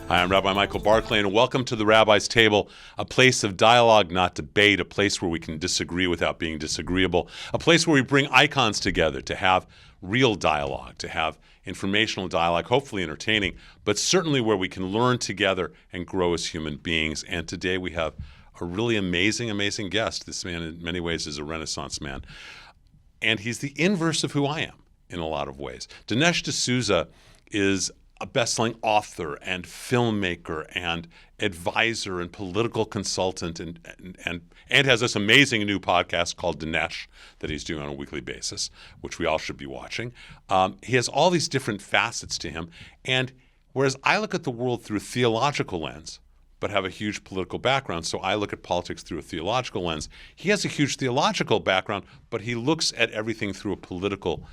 Hi, I'm Rabbi Michael Barclay, and welcome to the Rabbi's Table, a place of dialogue, not debate, a place where we can disagree without being disagreeable, a place where we bring icons together to have real dialogue, to have informational dialogue, hopefully entertaining, but certainly where we can learn together and grow as human beings. And today we have a really amazing guest. This man in many ways is a Renaissance man. And he's the inverse of who I am in a lot of ways. Dinesh D'Souza is a best-selling author and filmmaker and advisor and political consultant and has this amazing new podcast called Dinesh that he's doing on a weekly basis, which we all should be watching. He has all these different facets to him. And whereas I look at the world through a theological lens, but have a huge political background, so I look at politics through a theological lens, he has a huge theological background, but he looks at everything through a political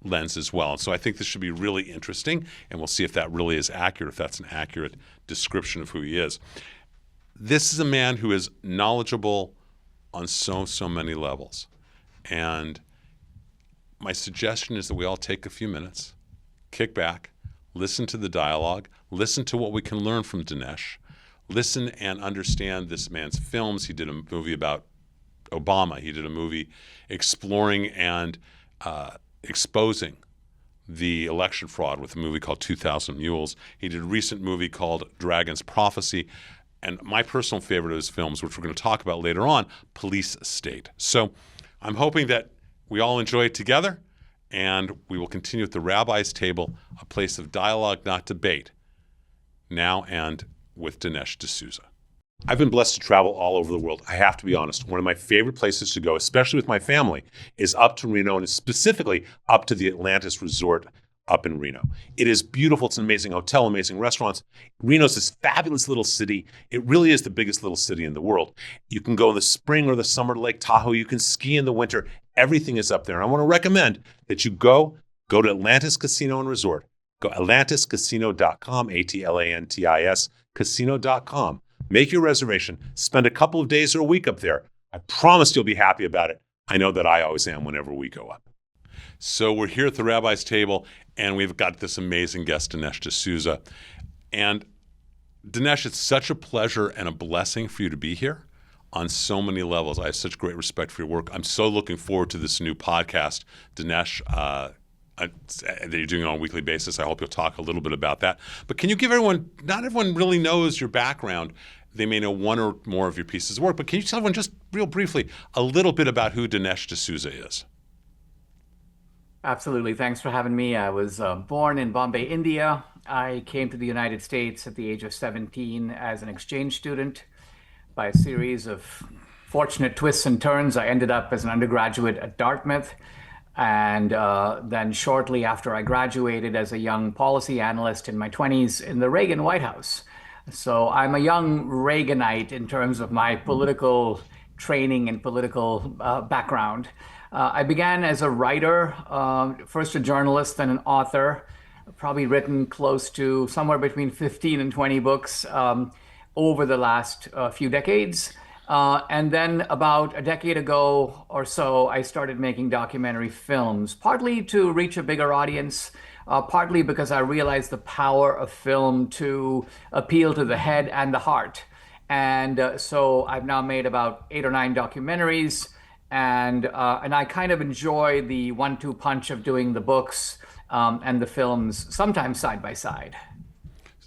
lens as well. And so I think this should be really interesting, and we'll see if that really is accurate, if that's an accurate description of who he is. This is a man who is knowledgeable on so many levels. And my suggestion is that we all take a few minutes, kick back, listen to the dialogue, listen to what we can learn from Dinesh, listen and understand this man's films. He did a movie about Obama. He did a movie exploring and exposing the election fraud with a movie called 2000 Mules. He did a recent movie called Dragon's Prophecy. And my personal favorite of his films, which we're going to talk about later on, Police State. So I'm hoping that we all enjoy it together, and we will continue at the Rabbi's Table, a place of dialogue, not debate, now and with Dinesh D'Souza. I've been blessed to travel all over the world. I have to be honest. One of my favorite places to go, especially with my family, is up to Reno, and specifically up to the Atlantis Resort up in Reno. It is beautiful. It's an amazing hotel, amazing restaurants. Reno's this fabulous little city. It really is the biggest little city in the world. You can go in the spring or the summer to Lake Tahoe. You can ski in the winter. Everything is up there. And I want to recommend that you go to Atlantis Casino and Resort. Go atlantiscasino.com, ATLANTIS, casino.com. Make your reservation. Spend a couple of days or a week up there. I promise you'll be happy about it. I know that I always am whenever we go up. So we're here at the Rabbi's Table, and we've got this amazing guest, Dinesh D'Souza. And Dinesh, it's such a pleasure and a blessing for you to be here on so many levels. I have such great respect for your work. I'm so looking forward to this new podcast, Dinesh, that you're doing on a weekly basis. I hope you'll talk a little bit about that. But can you give everyone, not everyone really knows your background. They may know one or more of your pieces of work, but can you tell everyone just real briefly a little bit about who Dinesh D'Souza is? Absolutely. Thanks for having me. I was born in Bombay, India. I came to the United States at the age of 17 as an exchange student. By a series of fortunate twists and turns, I ended up as an undergraduate at Dartmouth. And then shortly after I graduated as a young policy analyst in my 20s in the Reagan White House. So I'm a young Reaganite in terms of my political training and political background. I began as a writer, first a journalist, then an author, probably written close to somewhere between 15 and 20 books over the last few decades. And then about a decade ago or so, I started making documentary films, partly to reach a bigger audience, partly because I realized the power of film to appeal to the head and the heart. And so I've now made about 8 or 9 documentaries, and I kind of enjoy the 1-2 punch of doing the books and the films, sometimes side by side.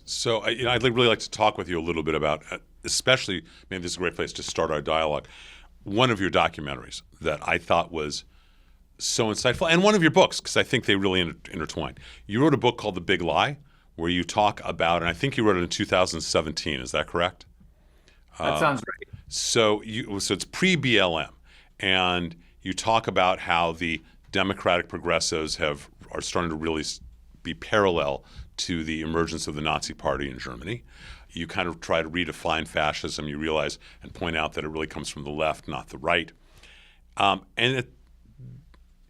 So I'd really like to talk with you a little bit about, especially, maybe this is a great place to start our dialogue, one of your documentaries that I thought was so insightful, and one of your books, because I think they really intertwine. You wrote a book called The Big Lie, where you talk about, and I think you wrote it in 2017, is that correct? That sounds right. So it's pre-BLM, and you talk about how the Democratic progressives are starting to really be parallel to the emergence of the Nazi Party in Germany. You kind of try to redefine fascism. You realize and point out that it really comes from the left, not the right. And it,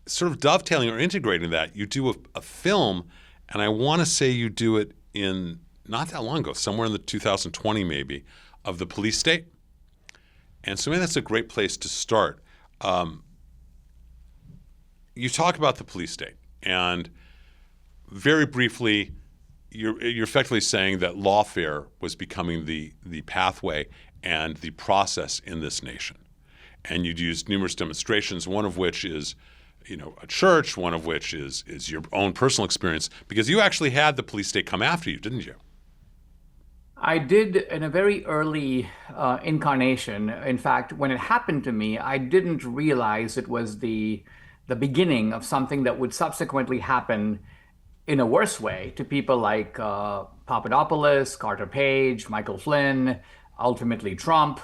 sort of dovetailing or integrating that, you do a film, and I want to say you do it in not that long ago, somewhere in the 2020 maybe, of the police state. And so maybe that's a great place to start. You talk about the police state, and very briefly, you're effectively saying that lawfare was becoming the pathway and the process in this nation, and you'd used numerous demonstrations, one of which is, a church, one of which is your own personal experience, because you actually had the police state come after you, didn't you? I did in a very early incarnation. In fact, when it happened to me, I didn't realize it was the beginning of something that would subsequently happen in a worse way to people like Papadopoulos, Carter Page, Michael Flynn, ultimately Trump.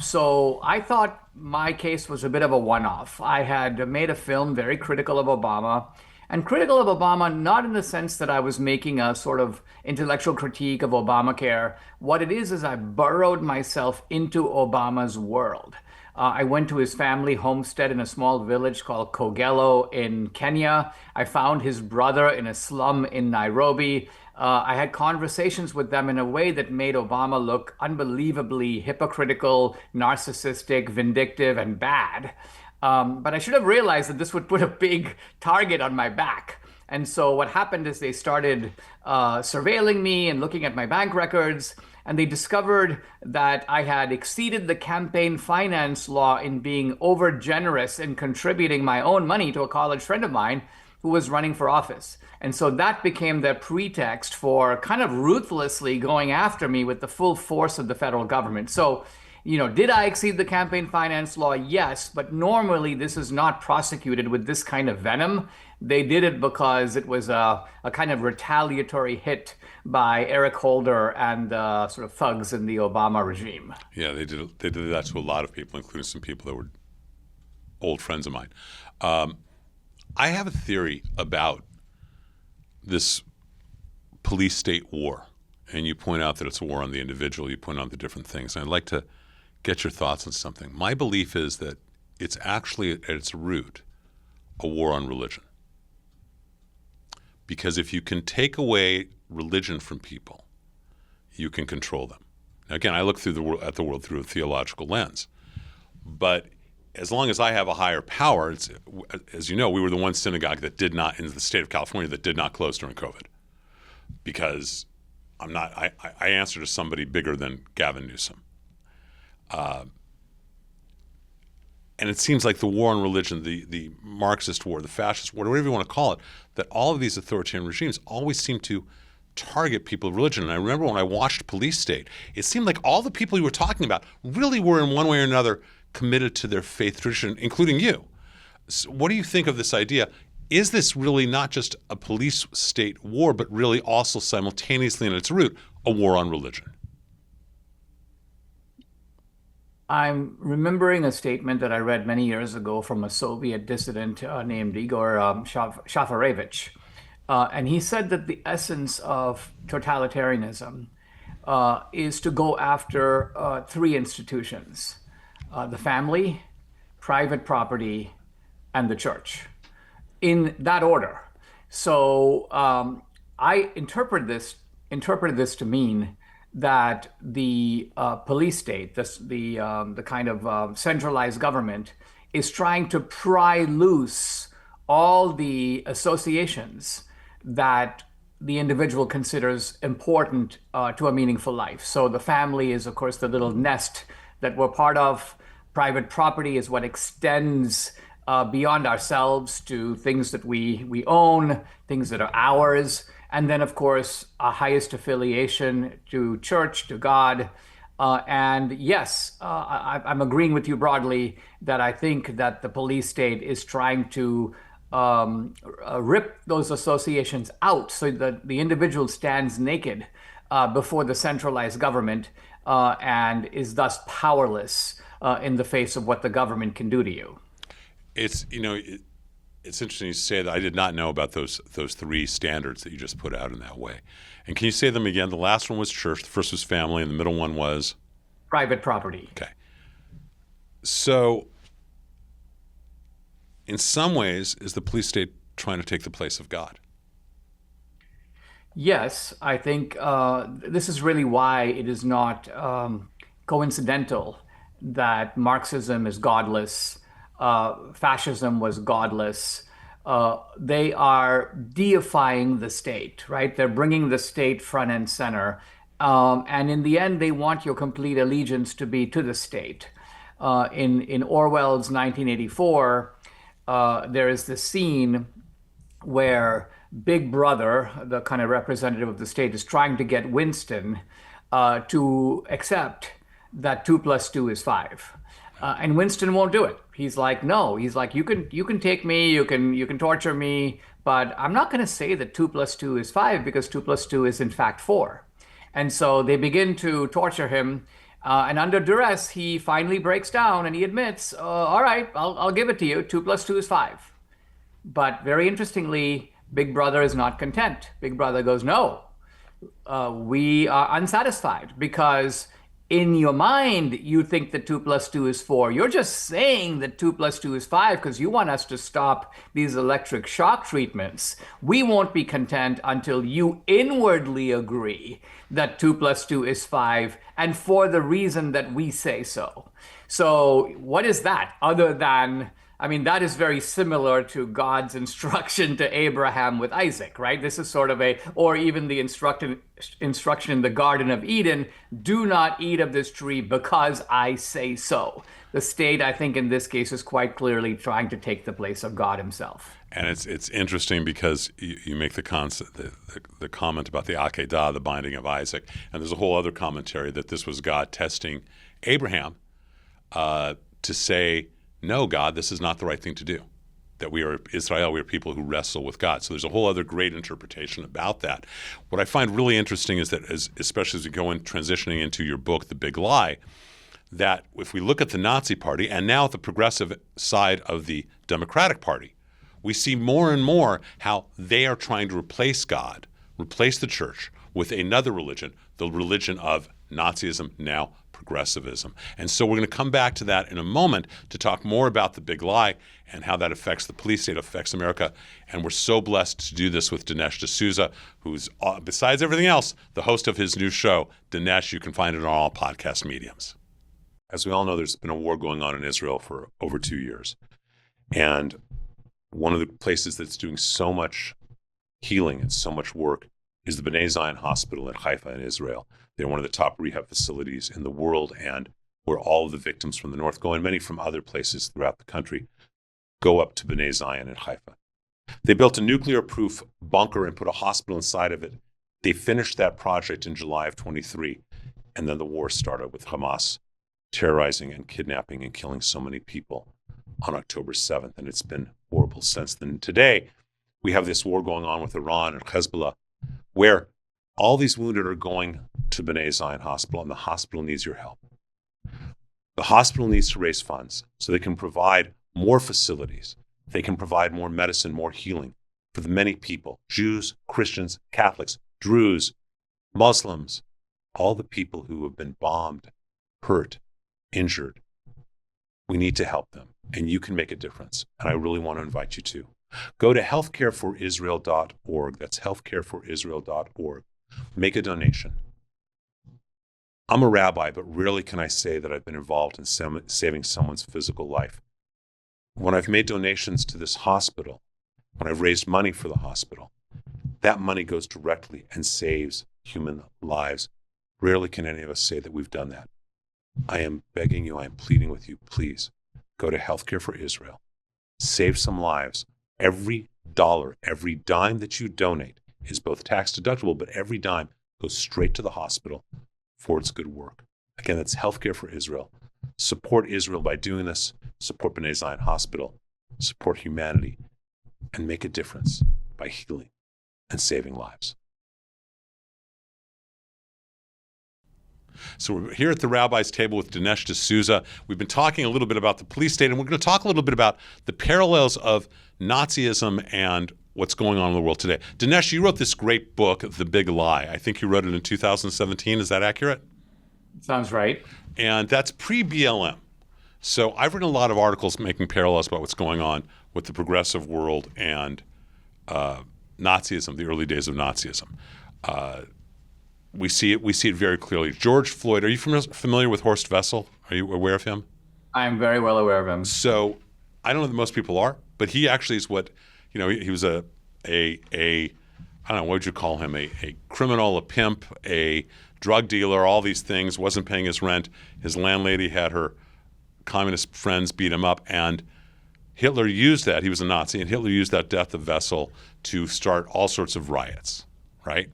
So I thought my case was a bit of a one-off. I had made a film very critical of Obama, and critical of Obama not in the sense that I was making a sort of intellectual critique of Obamacare. What it is I burrowed myself into Obama's world. I went to his family homestead in a small village called Kogelo in Kenya. I found his brother in a slum in Nairobi. I had conversations with them in a way that made Obama look unbelievably hypocritical, narcissistic, vindictive, and bad. But I should have realized that this would put a big target on my back. And so what happened is they started surveilling me and looking at my bank records, and they discovered that I had exceeded the campaign finance law in being over generous in contributing my own money to a college friend of mine who was running for office. And so that became their pretext for kind of ruthlessly going after me with the full force of the federal government. So, did I exceed the campaign finance law? Yes, but normally this is not prosecuted with this kind of venom. They did it because it was a kind of retaliatory hit by Eric Holder and the sort of thugs in the Obama regime. Yeah, they did that to a lot of people, including some people that were old friends of mine. I have a theory about this police-state war, and you point out that it's a war on the individual. You point out the different things, and I'd like to get your thoughts on something. My belief is that it's actually at its root a war on religion. Because if you can take away religion from people, you can control them. Now, again, I look at the world through a theological lens. But as long as I have a higher power, as you know, we were the one synagogue that did not, in the state of California, that did not close during COVID. Because I answer to somebody bigger than Gavin Newsom. And it seems like the war on religion, the Marxist war, the fascist war, whatever you want to call it, that all of these authoritarian regimes always seem to target people of religion. And I remember when I watched Police State, it seemed like all the people you were talking about really were in one way or another committed to their faith tradition, including you. So what do you think of this idea? Is this really not just a police state war, but really also simultaneously in its root, a war on religion? I'm remembering a statement that I read many years ago from a Soviet dissident named Igor Shafarevich. And he said that the essence of totalitarianism is to go after three institutions: the family, private property, and the church, in that order. So I interpreted this to mean that the police state, the kind of centralized government, is trying to pry loose all the associations that the individual considers important to a meaningful life. So the family is, of course, the little nest that we're part of. Private property is what extends beyond ourselves to things that we own, things that are ours. And then, of course, our highest affiliation to church, to God. And yes, I'm agreeing with you broadly that I think that the police state is trying to rip those associations out so that the individual stands naked before the centralized government and is thus powerless in the face of what the government can do to you. It's interesting you say that. I did not know about those three standards that you just put out in that way. And can you say them again? The last one was church, the first was family, and the middle one was? Private property. Okay. So in some ways, is the police state trying to take the place of God? Yes, I think this is really why it is not coincidental that Marxism is godless, fascism was godless, they are deifying the state, right? They're bringing the state front and center. And in the end, they want your complete allegiance to be to the state. In Orwell's 1984, there is this scene where Big Brother, the kind of representative of the state, is trying to get Winston to accept that 2 + 2 is 5. And Winston won't do it. He's like, no. He's like, you can take me, you can torture me, but I'm not going to say that 2 + 2 is 5 because 2 + 2 is in fact 4. And so they begin to torture him. And under duress, he finally breaks down and he admits, all right, I'll give it to you. 2 + 2 is 5. But very interestingly, Big Brother is not content. Big Brother goes, no, we are unsatisfied because in your mind, you think that 2 + 2 is 4. You're just saying that 2 + 2 is 5 because you want us to stop these electric shock treatments. We won't be content until you inwardly agree that 2 + 2 is 5 and for the reason that we say so. So what is that other than, I mean, that is very similar to God's instruction to Abraham with Isaac, right? This is sort of or even the instruction in the Garden of Eden, do not eat of this tree because I say so. The state, I think, in this case is quite clearly trying to take the place of God himself. And it's interesting because you make the comment about the Akedah, the binding of Isaac, and there's a whole other commentary that this was God testing Abraham to say, no, God, this is not the right thing to do. That we are Israel, we are people who wrestle with God. So there's a whole other great interpretation about that. What I find really interesting is that, especially as we go in transitioning into your book, The Big Lie, that if we look at the Nazi Party and now at the progressive side of the Democratic Party, we see more and more how they are trying to replace God, replace the church with another religion, the religion of Nazism, now progressivism. And so we're going to come back to that in a moment to talk more about the big lie and how that affects the police state, affects America. And we're so blessed to do this with Dinesh D'Souza, who's, besides everything else, the host of his new show. Dinesh, you can find it on all podcast mediums. As we all know, there's been a war going on in Israel for over 2 years. And one of the places that's doing so much healing and so much work is the Bnei Zion Hospital in Haifa in Israel. They're one of the top rehab facilities in the world, and where all of the victims from the north go, and many from other places throughout the country, go up to Bnei Zion in Haifa. They built a nuclear-proof bunker and put a hospital inside of it. They finished that project in July of 23, and then the war started with Hamas terrorizing and kidnapping and killing so many people on October 7th, and it's been horrible since then. Today, we have this war going on with Iran and Hezbollah, where all these wounded are going to Bnei Zion Hospital, and the hospital needs your help. The hospital needs to raise funds so they can provide more facilities. They can provide more medicine, more healing for the many people, Jews, Christians, Catholics, Druze, Muslims, all the people who have been bombed, hurt, injured. We need to help them, and you can make a difference. And I really want to invite you to. Go to healthcareforisrael.org. That's healthcareforisrael.org. Make a donation. I'm a rabbi, but rarely can I say that I've been involved in saving someone's physical life. When I've made donations to this hospital, when I've raised money for the hospital, that money goes directly and saves human lives. Rarely can any of us say that we've done that. I am begging you, I am pleading with you, please go to Healthcare for Israel. Save some lives. Every dollar, every dime that you donate is both tax deductible, but every dime goes straight to the hospital for its good work. Again, that's Healthcare for Israel. Support Israel by doing this. Support Bnei Zion Hospital. Support humanity. And make a difference by healing and saving lives. So we're here at the Rabbi's Table with Dinesh D'Souza. We've been talking a little bit about the police state, and we're going to talk a little bit about the parallels of Nazism and what's going on in the world today. Dinesh, you wrote this great book, The Big Lie. I think you wrote it in 2017. Is that accurate? Sounds right. And that's pre-BLM. So I've written a lot of articles making parallels about what's going on with the progressive world and Nazism, the early days of Nazism. We see it very clearly. George Floyd, are you familiar with Horst Wessel? Are you aware of him? I am very well aware of him. So I don't know that most people are, but he actually is he was a I don't know, what would you call him? A criminal, a pimp, a drug dealer, all these things, wasn't paying his rent. His landlady had her communist friends beat him up, and Hitler used that. He was a Nazi, and Hitler used that death of Wessel to start all sorts of riots, right?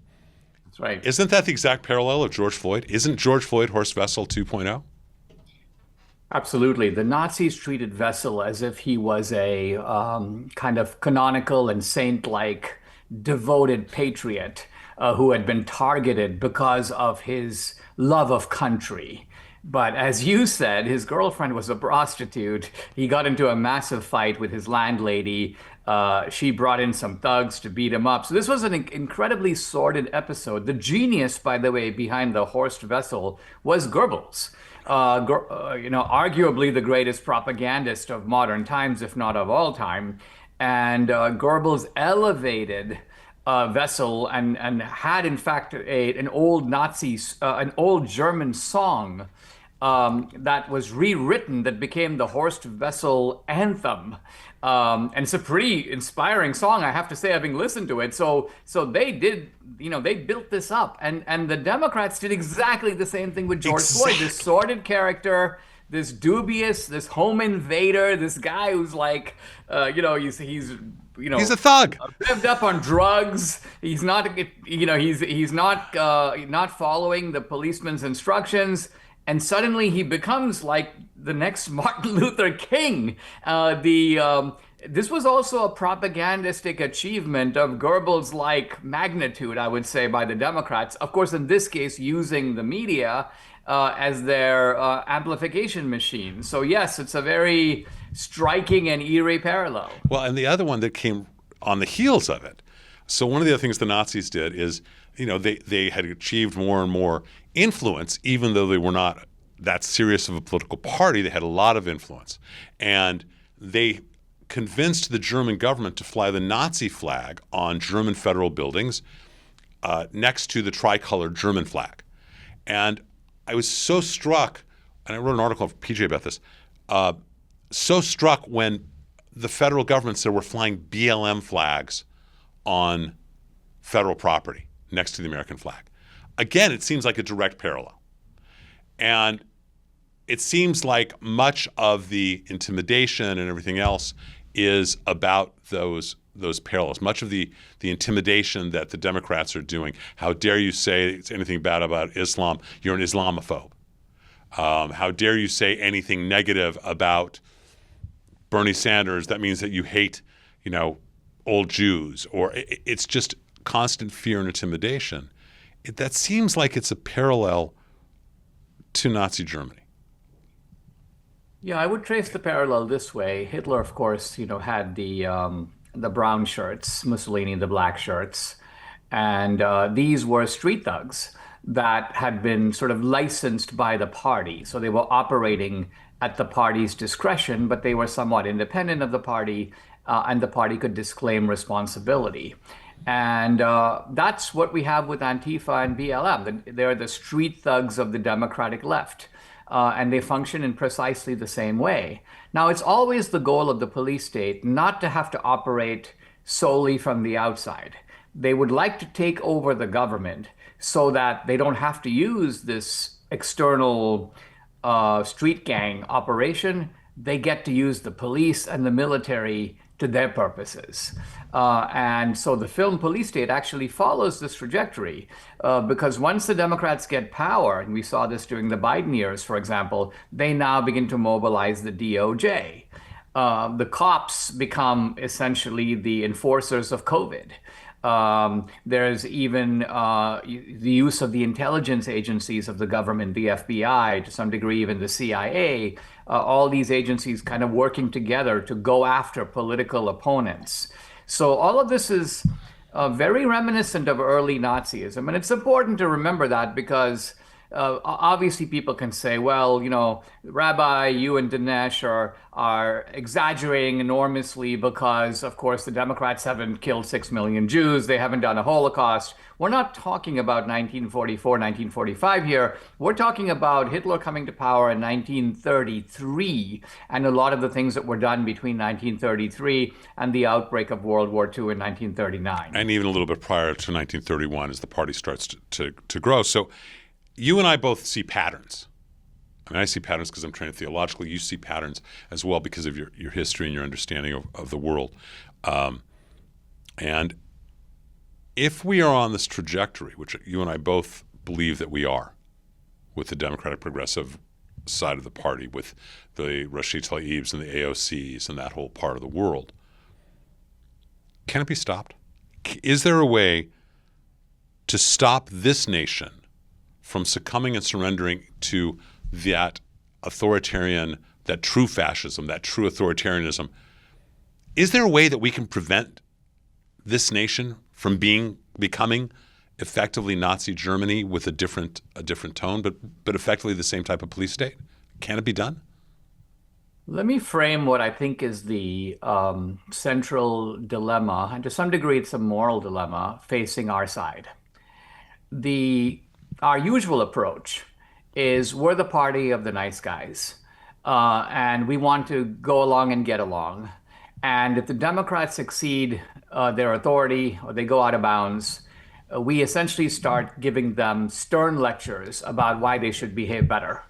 That's right. Isn't that the exact parallel of George Floyd? Isn't George Floyd Horst Wessel 2.0? Absolutely. The Nazis treated Wessel as if he was a kind of canonical and saint-like devoted patriot who had been targeted because of his love of country. But as you said, his girlfriend was a prostitute. He got into a massive fight with his landlady. She brought in some thugs to beat him up. So this was an incredibly sordid episode. The genius, by the way, behind the Horst Wessel was Goebbels. Arguably the greatest propagandist of modern times, if not of all time. And Goebbels elevated Wessel and had, in fact, an old old German song that was rewritten that became the Horst Wessel anthem. And it's a pretty inspiring song, I have to say, having listened to it. So they did, they built this up. And the Democrats did exactly the same thing with George Floyd, this sordid character, this home invader, this guy who's like, he's a thug, revved up on drugs. He's not, he's not following the policeman's instructions, and suddenly he becomes like the next Martin Luther King. This was also a propagandistic achievement of Goebbels-like magnitude, I would say, by the Democrats. Of course, in this case, using the media as their amplification machine. So yes, it's a very striking and eerie parallel. Well, and the other one that came on the heels of it. So one of the other things the Nazis did is, they had achieved more and more influence, even though they were not that serious of a political party. They had a lot of influence. And they convinced the German government to fly the Nazi flag on German federal buildings next to the tricolored German flag. And I was so struck, and I wrote an article for PJ about this, so struck when the federal government said we're flying BLM flags on federal property next to the American flag. Again, it seems like a direct parallel. And it seems like much of the intimidation and everything else is about those parallels. Much of the intimidation that the Democrats are doing. How dare you say anything bad about Islam? You're an Islamophobe. How dare you say anything negative about Bernie Sanders? That means that you hate, old Jews. Or it's just constant fear and intimidation. That seems like it's a parallel to Nazi Germany. Yeah, I would trace the parallel this way. Hitler, of course, had the brown shirts, Mussolini the black shirts, and these were street thugs that had been sort of licensed by the party. So they were operating at the party's discretion, but they were somewhat independent of the party, and the party could disclaim responsibility. And that's what we have with Antifa and BLM. They're the street thugs of the democratic left. And they function in precisely the same way. Now, it's always the goal of the police state not to have to operate solely from the outside. They would like to take over the government so that they don't have to use this external street gang operation. They get to use the police and the military to their purposes. And so the film Police State actually follows this trajectory because once the Democrats get power, and we saw this during the Biden years, for example, they now begin to mobilize the DOJ. The cops become essentially the enforcers of COVID. There's even the use of the intelligence agencies of the government, the FBI, to some degree even the CIA, all these agencies kind of working together to go after political opponents. So all of this is very reminiscent of early Nazism. And it's important to remember that because Obviously, people can say, well, Rabbi, you and Dinesh are exaggerating enormously because, of course, the Democrats haven't killed 6 million Jews. They haven't done a Holocaust. We're not talking about 1944, 1945 here. We're talking about Hitler coming to power in 1933 and a lot of the things that were done between 1933 and the outbreak of World War II in 1939. And even a little bit prior to 1931 as the party starts to grow. So you and I both see patterns. I mean, I see patterns because I'm trained theologically. You see patterns as well because of your history and your understanding of the world. And if we are on this trajectory, which you and I both believe that we are, with the Democratic Progressive side of the party, with the Rashid Tlaibs and the AOCs and that whole part of the world, can it be stopped? Is there a way to stop this nation from succumbing and surrendering to that authoritarian, that true fascism, that true authoritarianism? Is there a way that we can prevent this nation from becoming effectively Nazi Germany with a different tone, but effectively the same type of police state? Can it be done? Let me frame what I think is the central dilemma, and to some degree, it's a moral dilemma facing our side. Our usual approach is we're the party of the nice guys, and we want to go along and get along. And if the Democrats exceed their authority or they go out of bounds, we essentially start giving them stern lectures about why they should behave better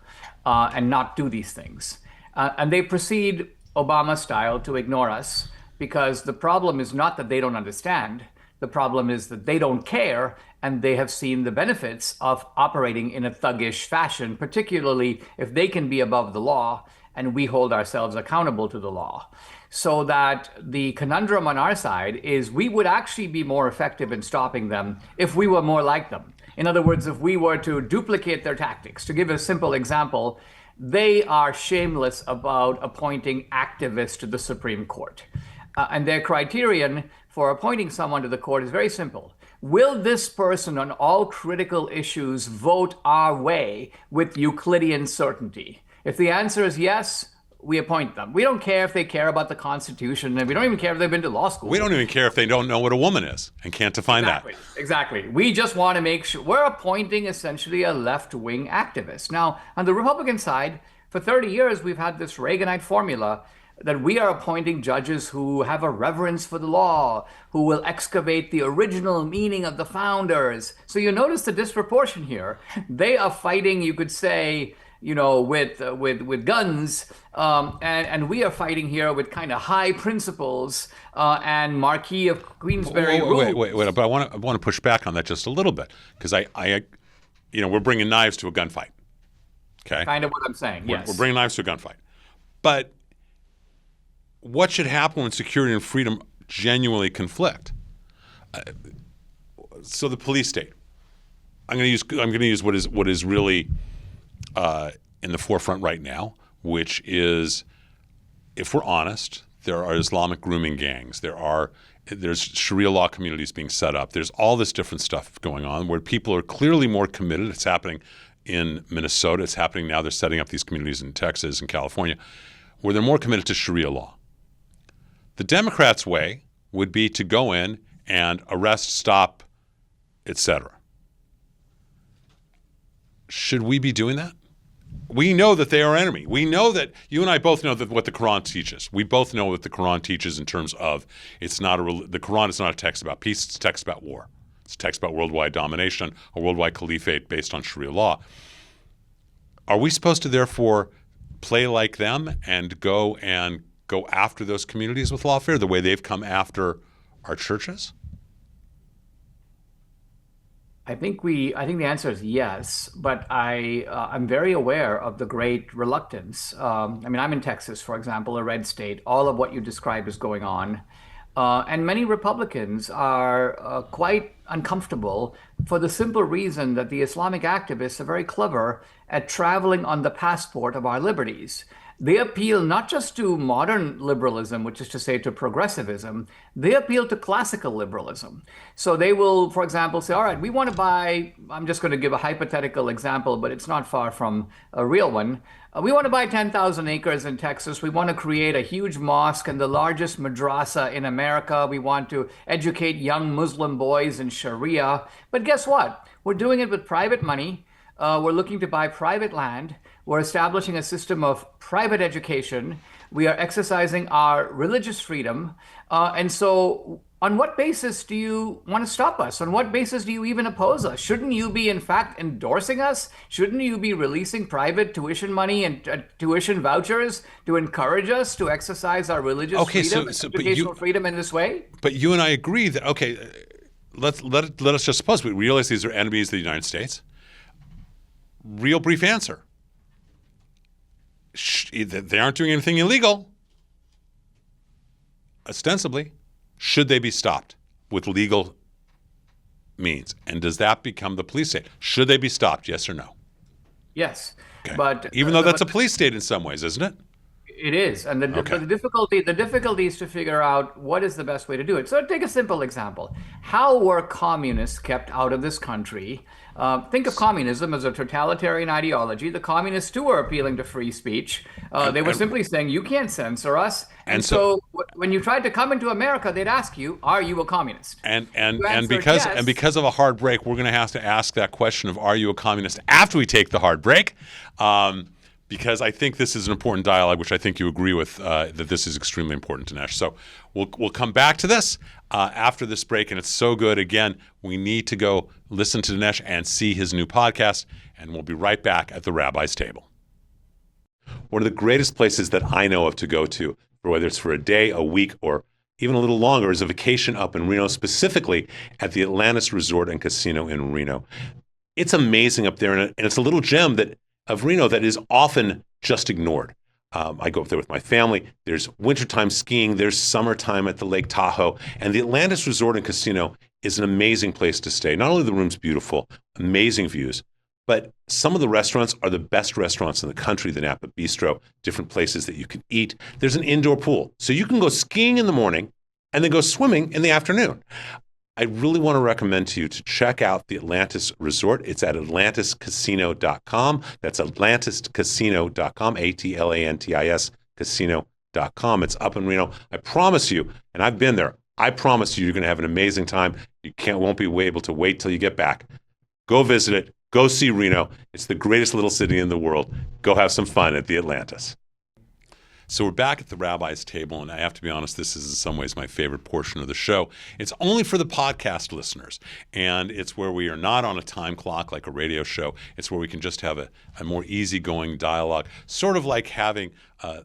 and not do these things. And they proceed Obama style to ignore us because the problem is not that they don't understand. The problem is that they don't care, and they have seen the benefits of operating in a thuggish fashion, particularly if they can be above the law and we hold ourselves accountable to the law. So that the conundrum on our side is we would actually be more effective in stopping them if we were more like them. In other words, if we were to duplicate their tactics. To give a simple example, they are shameless about appointing activists to the Supreme Court. And their criterion for appointing someone to the court is very simple. Will this person on all critical issues vote our way with Euclidean certainty? If the answer is yes, we appoint them. We don't care if they care about the Constitution, and we don't even care if they've been to law school. We don't even care if they don't know what a woman is and can't define that. Exactly. We just want to make sure we're appointing essentially a left-wing activist. Now, on the Republican side, for 30 years, we've had this Reaganite formula that we are appointing judges who have a reverence for the law, who will excavate the original meaning of the founders. So you notice the disproportion here. They are fighting, you could say, with guns, and we are fighting here with kind of high principles and Marquis of Queensberry rules. Wait! But I want to push back on that just a little bit because we're bringing knives to a gunfight. Okay, kind of what I'm saying. Yes, we're bringing knives to a gunfight. But what should happen when security and freedom genuinely conflict? So the police state. I'm going to use what is really in the forefront right now, which is, if we're honest, there are Islamic grooming gangs. There's Sharia law communities being set up. There's all this different stuff going on where people are clearly more committed. It's happening in Minnesota. It's happening now. They're setting up these communities in Texas and California where they're more committed to Sharia law. The Democrats' way would be to go in and arrest, stop, etc. Should we be doing that? We know that they are our enemy. We know that you and I both know that what the Quran teaches. We both know what the Quran teaches in terms of the Quran is not a text about peace. It's a text about war. It's a text about worldwide domination, a worldwide caliphate based on Sharia law. Are we supposed to therefore play like them and go after those communities with lawfare the way they've come after our churches? I think the answer is yes, but I'm very aware of the great reluctance. I'm in Texas, for example, a red state. All of what you described is going on. And many Republicans are quite uncomfortable for the simple reason that the Islamic activists are very clever at traveling on the passport of our liberties. They appeal not just to modern liberalism, which is to say to progressivism, they appeal to classical liberalism. So they will, for example, say, all right, we want to buy, I'm just going to give a hypothetical example, but it's not far from a real one. We want to buy 10,000 acres in Texas. We want to create a huge mosque and the largest madrasa in America. We want to educate young Muslim boys in Sharia. But guess what? We're doing it with private money. We're looking to buy private land. We're establishing a system of private education. We are exercising our religious freedom. And so, on what basis do you want to stop us? On what basis do you even oppose us? Shouldn't you be, in fact, endorsing us? Shouldn't you be releasing private tuition money and tuition vouchers to encourage us to exercise our religious freedom, educational freedom in this way? But you and I agree that, okay, let us just suppose we realize these are enemies of the United States. Real brief answer. They aren't doing anything illegal, ostensibly. Should they be stopped with legal means? And does that become the police state? Should they be stopped, yes or no? Yes. Okay. But even though that's a police state in some ways, isn't it? It is. And the difficulty is to figure out what is the best way to do it. So take a simple example. How were communists kept out of this country? Think of communism as a totalitarian ideology. The communists too were appealing to free speech. They were simply saying, you can't censor us. And so when you tried to come into America, they'd ask you, are you a communist? And because of a hard break, we're going to ask that question of are you a communist after we take the hard break. Because I think this is an important dialogue, which I think you agree with, that this is extremely important, Dinesh. So we'll come back to this after this break, and it's so good. Again, we need to go listen to Dinesh and see his new podcast, and we'll be right back at the Rabbi's Table. One of the greatest places that I know of to go to, whether it's for a day, a week, or even a little longer, is a vacation up in Reno, specifically at the Atlantis Resort and Casino in Reno. It's amazing up there, and it's a little gem of Reno that is often just ignored. I go up there with my family. There's wintertime skiing. There's summertime at the Lake Tahoe. And the Atlantis Resort and Casino is an amazing place to stay. Not only are the rooms beautiful, amazing views, but some of the restaurants are the best restaurants in the country, the Napa Bistro, different places that you can eat. There's an indoor pool. So you can go skiing in the morning and then go swimming in the afternoon. I really want to recommend to you to check out the Atlantis Resort. It's at atlantiscasino.com. That's atlantiscasino.com, ATLANTIS casino.com. It's up in Reno. I promise you, and I've been there, I promise you, you're going to have an amazing time. You won't be able to wait till you get back. Go visit it. Go see Reno. It's the greatest little city in the world. Go have some fun at the Atlantis. So we're back at the Rabbi's Table, and I have to be honest, this is in some ways my favorite portion of the show. It's only for the podcast listeners, and it's where we are not on a time clock like a radio show. It's where we can just have a more easygoing dialogue, sort of like having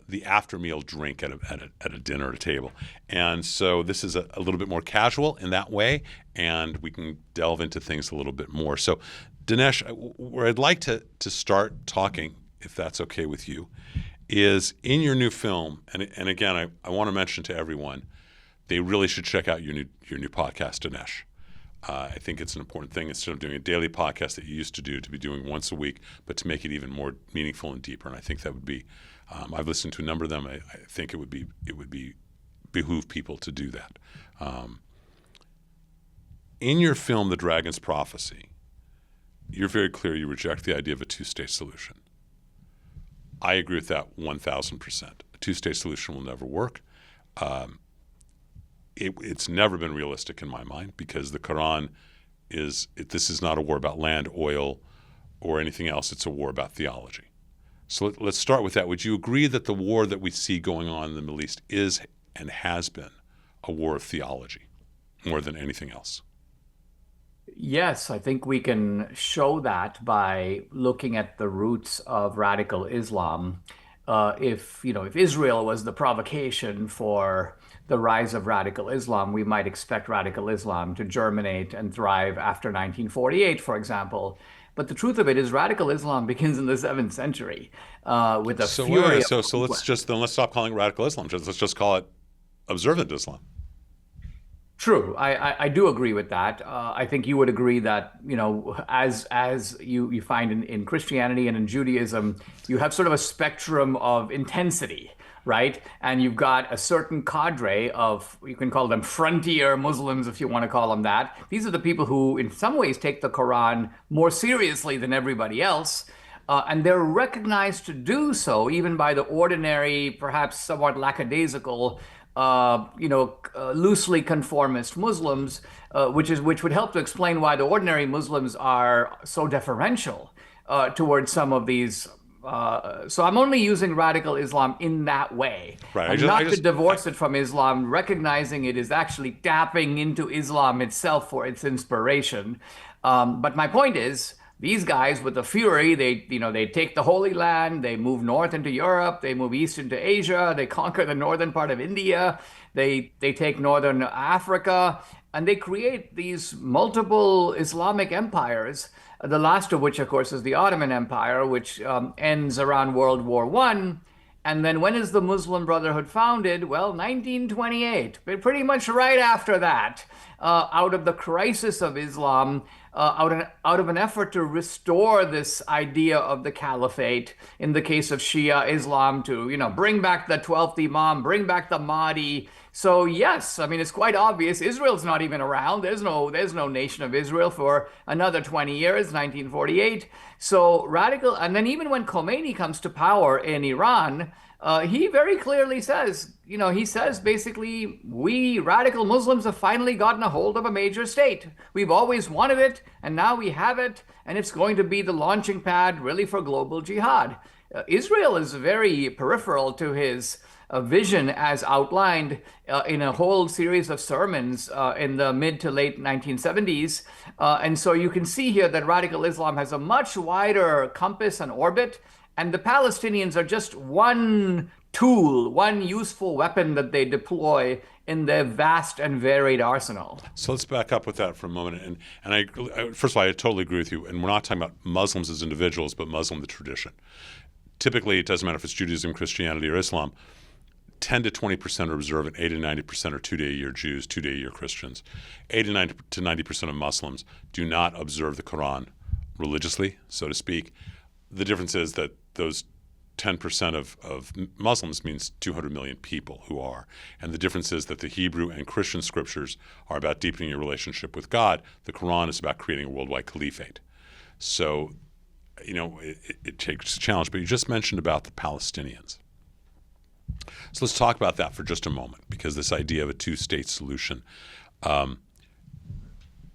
the after-meal drink at a dinner at a table. And so this is a little bit more casual in that way, and we can delve into things a little bit more. So Dinesh, where I'd like to start talking, if that's okay with you, is in your new film, and again, I want to mention to everyone, they really should check out your new podcast, Dinesh. I think it's an important thing, instead of doing a daily podcast that you used to do, to be doing once a week, but to make it even more meaningful and deeper. And I think that would be, I've listened to a number of them. I think it would behoove people to do that. In your film, The Dragon's Prophecy, you're very clear you reject the idea of a two-state solution. I agree with that 1,000%. A two-state solution will never work. It's never been realistic in my mind, because the Quran this is not a war about land, oil, or anything else. It's a war about theology. So let's start with that. Would you agree that the war that we see going on in the Middle East is and has been a war of theology more than anything else? Yes, I think we can show that by looking at the roots of radical Islam. If Israel was the provocation for the rise of radical Islam, we might expect radical Islam to germinate and thrive after 1948, for example. But the truth of it is, radical Islam begins in the 7th century with a fury. So let's stop calling it radical Islam. Let's just call it observant Islam. True. I do agree with that. I think you would agree that, as you find in Christianity and in Judaism, you have sort of a spectrum of intensity, right? And you've got a certain cadre of, you can call them frontier Muslims if you want to call them that. These are the people who, in some ways, take the Quran more seriously than everybody else. And they're recognized to do so even by the ordinary, perhaps somewhat lackadaisical, loosely conformist Muslims, which would help to explain why the ordinary Muslims are so deferential towards some of these. So I'm only using radical Islam in that way, Right. and not to divorce it from Islam, recognizing it is actually tapping into Islam itself for its inspiration. But my point is, these guys with the fury, they take the Holy Land, they move north into Europe, they move east into Asia, they conquer the northern part of India, they take northern Africa, and they create these multiple Islamic empires. The last of which, of course, is the Ottoman Empire, which ends around World War I. And then when is the Muslim Brotherhood founded? Well, 1928, but pretty much right after that, out of the crisis of Islam, out of an effort to restore this idea of the caliphate, in the case of Shia Islam, to bring back the 12th Imam, bring back the Mahdi. So yes, I mean it's quite obvious. Israel's not even around. There's no nation of Israel for another 20 years, 1948. So radical, and then even when Khomeini comes to power in Iran, he very clearly says, he says basically, we radical Muslims have finally gotten a hold of a major state. We've always wanted it, and now we have it, and it's going to be the launching pad really for global jihad. Israel is very peripheral to his vision as outlined in a whole series of sermons in the mid to late 1970s. And so you can see here that radical Islam has a much wider compass and orbit. And the Palestinians are just one tool, one useful weapon that they deploy in their vast and varied arsenal. So let's back up with that for a moment. And first of all, I totally agree with you. And we're not talking about Muslims as individuals, but Muslim the tradition. Typically, it doesn't matter if it's Judaism, Christianity, or Islam. 10 to 20% are observant, 80 to 90% are two-day-a-year Jews, two-day-a-year Christians. 80 to 90% of Muslims do not observe the Quran religiously, so to speak. The difference is that those 10% of Muslims means 200 million people who are. And the difference is that the Hebrew and Christian scriptures are about deepening your relationship with God. The Quran is about creating a worldwide caliphate. So, it takes a challenge. But you just mentioned about the Palestinians. So let's talk about that for just a moment, because this idea of a two-state solution,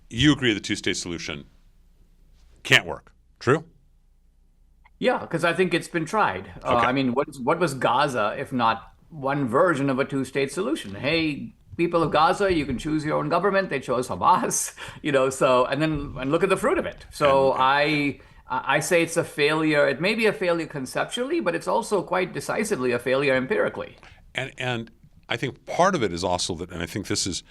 you agree the two-state solution can't work, true? Yeah, because I think it's been tried. Okay. I mean, what was Gaza if not one version of a two-state solution? Hey, people of Gaza, you can choose your own government. They chose Hamas, and look at the fruit of it. So I say it's a failure. It may be a failure conceptually, but it's also quite decisively a failure empirically. And I think part of it is also that, and I think this is,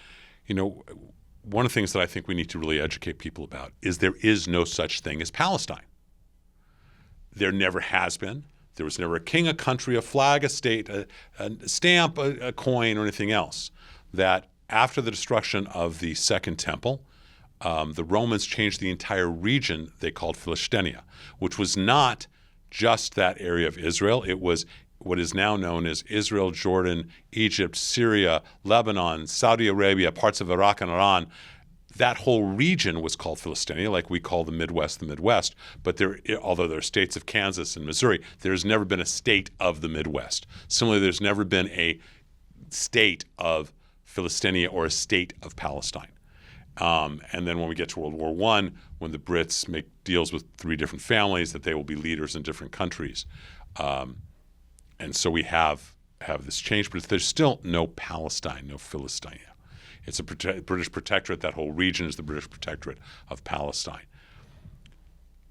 one of the things that I think we need to really educate people about is there is no such thing as Palestine. There never has been. There was never a king, a country, a flag, a state, a stamp, a coin, or anything else. That after the destruction of the Second Temple, the Romans changed the entire region they called Philistia, which was not just that area of Israel. It was what is now known as Israel, Jordan, Egypt, Syria, Lebanon, Saudi Arabia, parts of Iraq and Iran. That whole region was called Philistia, like we call the Midwest. But although there are states of Kansas and Missouri, there's never been a state of the Midwest. Similarly, there's never been a state of Philistia or a state of Palestine. And then when we get to World War I, when the Brits make deals with three different families that they will be leaders in different countries. And so we have this change, but there's still no Palestine, no Philistia. It's a British protectorate. That whole region is the British protectorate of Palestine.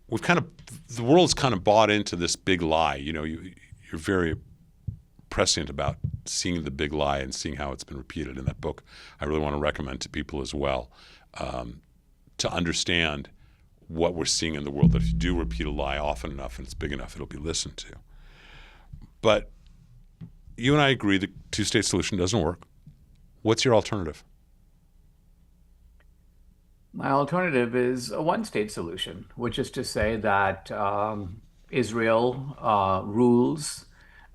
The world's kind of bought into this big lie. You're very prescient about seeing the big lie and seeing how it's been repeated in that book. I really want to recommend to people as well to understand what we're seeing in the world. That if you do repeat a lie often enough and it's big enough, it'll be listened to. But you and I agree the two-state solution doesn't work. What's your alternative? My alternative is a one-state solution, which is to say that Israel rules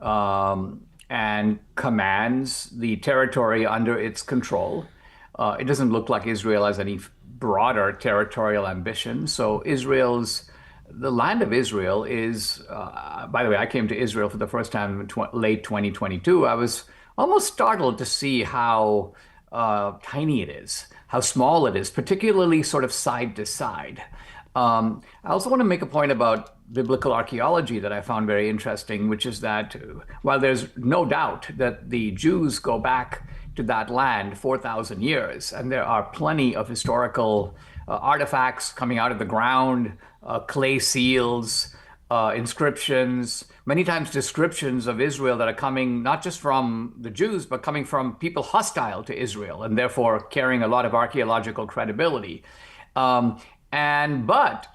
and commands the territory under its control. It doesn't look like Israel has any broader territorial ambition. So the land of Israel is, by the way, I came to Israel for the first time in late 2022. I was almost startled to see how tiny it is, how small it is, particularly sort of side to side. I also want to make a point about biblical archaeology that I found very interesting, which is that while there's no doubt that the Jews go back to that land 4,000 years, and there are plenty of historical artifacts coming out of the ground, clay seals, inscriptions, many times descriptions of Israel that are coming not just from the Jews, but coming from people hostile to Israel and therefore carrying a lot of archaeological credibility. But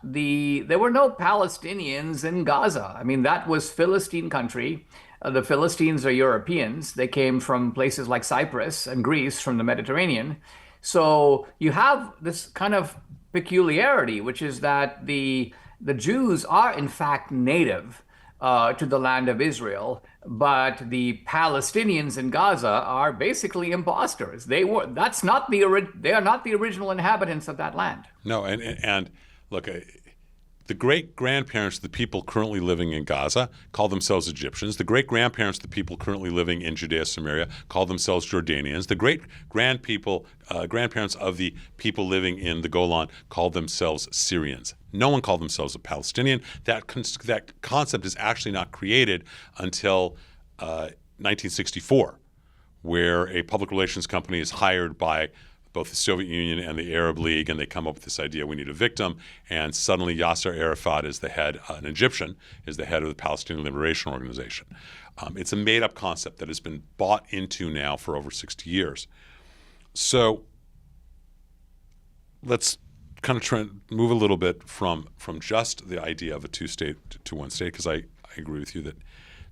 there were no Palestinians in Gaza. I mean, that was Philistine country. The Philistines are Europeans. They came from places like Cyprus and Greece from the Mediterranean. So you have this kind of peculiarity, which is that the Jews are in fact native to the land of Israel, but the Palestinians in Gaza are basically imposters. They are not the original inhabitants of that land. No, and look, the great-grandparents of the people currently living in Gaza call themselves Egyptians. The great-grandparents of the people currently living in Judea, Samaria call themselves Jordanians. The grandparents of the people living in the Golan call themselves Syrians. No one called themselves a Palestinian. That concept is actually not created until 1964, where a public relations company is hired by both the Soviet Union and the Arab League, and they come up with this idea: we need a victim. And suddenly Yasser Arafat is the head, an Egyptian, is the head of the Palestinian Liberation Organization. It's a made-up concept that has been bought into now for over 60 years. So let's kind of try and move a little bit from just the idea of a two-state to one state, because I agree with you that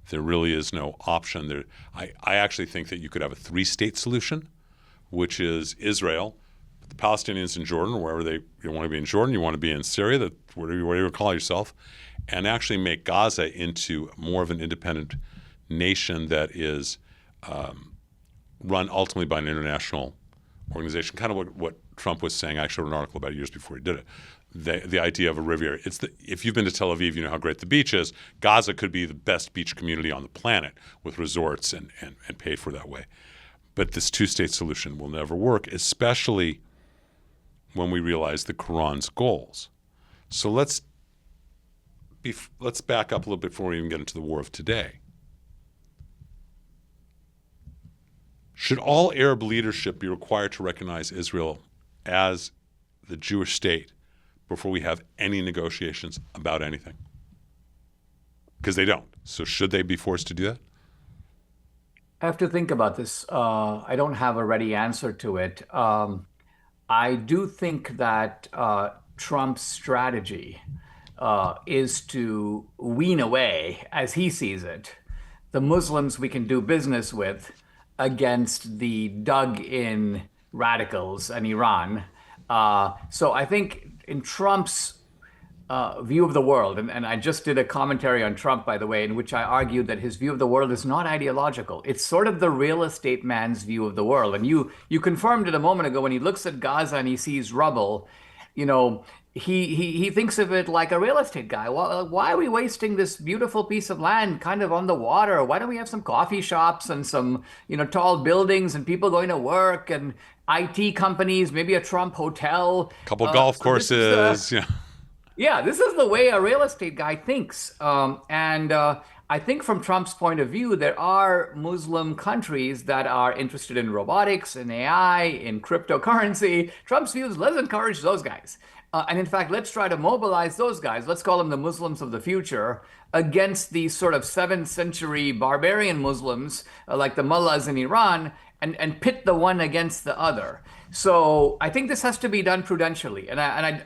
there really is no option. I actually think that you could have a three-state solution, which is Israel, the Palestinians in Jordan, or wherever you want to be in Jordan, you want to be in Syria, whatever you call yourself, and actually make Gaza into more of an independent nation that is run ultimately by an international organization, kind of what Trump was saying. I actually wrote an article about it years before he did it. The idea of a Riviera. If you've been to Tel Aviv, you know how great the beach is. Gaza could be the best beach community on the planet with resorts and paid for that way. But this two-state solution will never work, especially when we realize the Quran's goals. So let's back up a little bit before we even get into the war of today. Should all Arab leadership be required to recognize Israel as the Jewish state before we have any negotiations about anything? Because they don't. So should they be forced to do that? I have to think about this. I don't have a ready answer to it. I do think that Trump's strategy is to wean away, as he sees it, the Muslims we can do business with against the dug-in radicals and Iran. So I think in Trump's view of the world, and I just did a commentary on Trump, by the way, in which I argued that his view of the world is not ideological. It's sort of the real estate man's view of the world. And you confirmed it a moment ago when he looks at Gaza and he sees rubble. You know, he thinks of it like a real estate guy. Well, why are we wasting this beautiful piece of land kind of on the water? Why don't we have some coffee shops and some, tall buildings and people going to work and IT companies, maybe a Trump hotel, couple golf courses, Yeah, this is the way a real estate guy thinks. I think from Trump's point of view, there are Muslim countries that are interested in robotics, in AI, in cryptocurrency. Trump's views, let's encourage those guys. And in fact, let's try to mobilize those guys. Let's call them the Muslims of the future against these sort of 7th century barbarian Muslims like the mullahs in Iran and pit the one against the other. So I think this has to be done prudentially.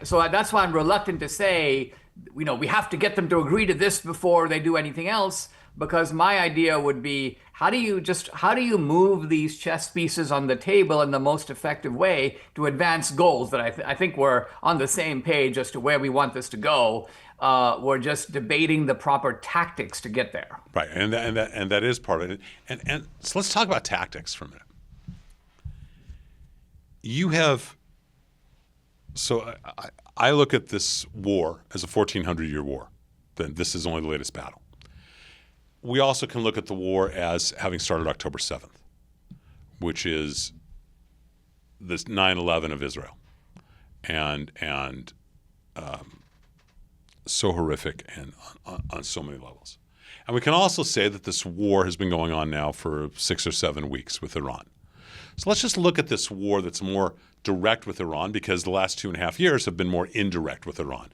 So that's why I'm reluctant to say, we have to get them to agree to this before they do anything else. because my idea would be, how do you move these chess pieces on the table in the most effective way to advance goals that I think we're on the same page as to where we want this to go. We're just debating the proper tactics to get there. Right, and that is part of it. And so let's talk about tactics for a minute. I look at this war as a 1,400-year war. Then this is only the latest battle. We also can look at the war as having started October 7th, which is this 9/11 of Israel, and so horrific and on so many levels. And we can also say that this war has been going on now for 6 or 7 weeks with Iran. So let's just look at this war that's more direct with Iran, because the last 2.5 years have been more indirect with Iran.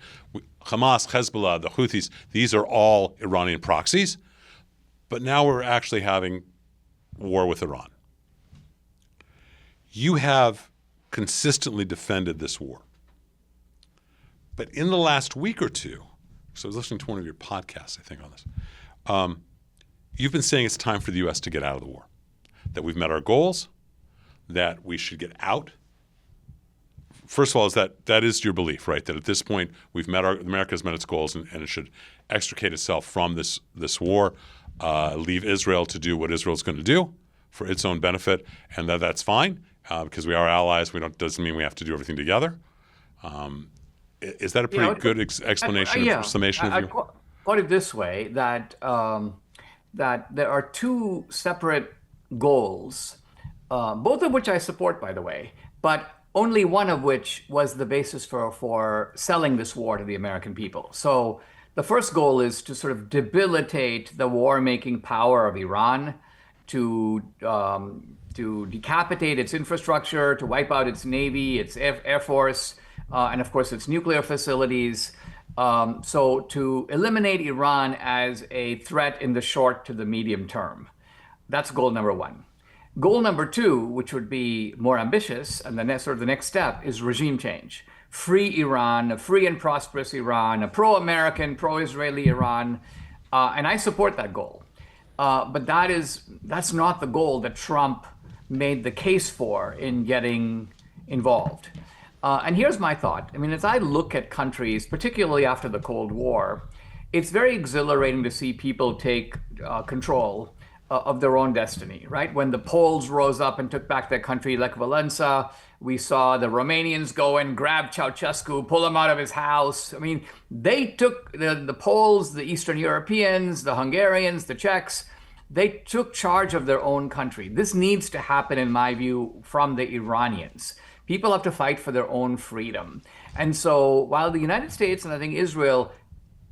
Hamas, Hezbollah, the Houthis, these are all Iranian proxies. But now we're actually having war with Iran. You have consistently defended this war. But in the last week or two, so I was listening to one of your podcasts, I think, on this, you've been saying it's time for the U.S. to get out of the war, that we've met our goals, that we should get out. First of all, that is your belief, right? That at this point America's met its goals and it should extricate itself from this war. Leave Israel to do what Israel's going to do for its own benefit, and that's fine because we are allies. Doesn't mean we have to do everything together. Is that a pretty good explanation or summation of you? Put it this way: that there are two separate goals, both of which I support, by the way, but only one of which was the basis for selling this war to the American people. So the first goal is to sort of debilitate the war-making power of Iran, to decapitate its infrastructure, to wipe out its navy, its air force, and of course its nuclear facilities. So to eliminate Iran as a threat in the short to the medium term. That's goal number one. Goal number two, which would be more ambitious, and the next step, is regime change. Free Iran, a free and prosperous Iran, a pro-American, pro-Israeli Iran, and I support that goal. But that's not the goal that Trump made the case for in getting involved. And here's my thought. I mean, as I look at countries, particularly after the Cold War, it's very exhilarating to see people take control of their own destiny, right? When the Poles rose up and took back their country, like Valenza, we saw the Romanians go and grab Ceausescu, pull him out of his house. I mean, they took the Poles, the Eastern Europeans, the Hungarians, the Czechs, they took charge of their own country. This needs to happen, in my view, from the Iranians. People have to fight for their own freedom. And so while the United States and I think Israel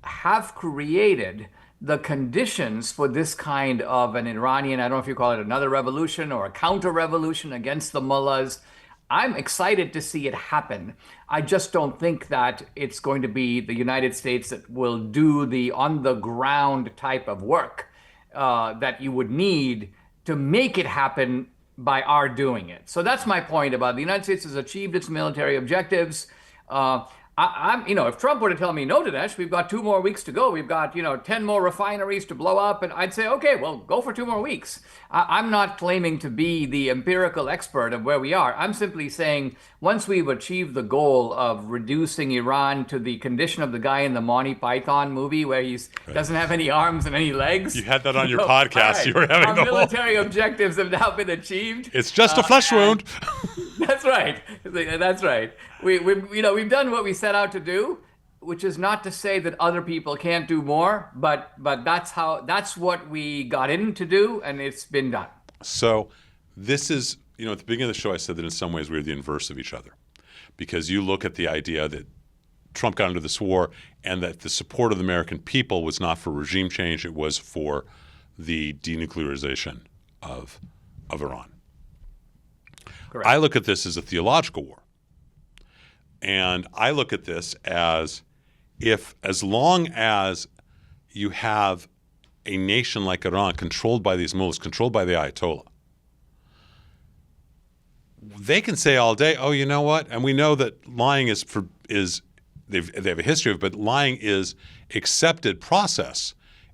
have created the conditions for this kind of an Iranian, I don't know if you call it another revolution or a counter-revolution against the mullahs, I'm excited to see it happen. I just don't think that it's going to be the United States that will do the on-the-ground type of work that you would need to make it happen by our doing it. So that's my point about the United States has achieved its military objectives. If Trump were to tell me, no, Dinesh, we've got 2 more weeks to go. We've got, 10 more refineries to blow up. And I'd say, okay, well, go for 2 more weeks. I'm not claiming to be the empirical expert of where we are. I'm simply saying once we've achieved the goal of reducing Iran to the condition of the guy in the Monty Python movie where he doesn't have any arms and any legs. You had that on your podcast. Right. You were having our military objectives have now been achieved. It's just a flesh wound. That's right. That's right. We've done what we set out to do, which is not to say that other people can't do more, but that's what we got in to do, and it's been done. So this is, at the beginning of the show, I said that in some ways we're the inverse of each other, because you look at the idea that Trump got into this war and that the support of the American people was not for regime change, it was for the denuclearization of Iran. Correct. I look at this as a theological war. And I look at this as as long as you have a nation like Iran controlled by these mullahs, controlled by the Ayatollah, they can say all day, oh, you know what? And we know that lying they have a history of, but lying is accepted process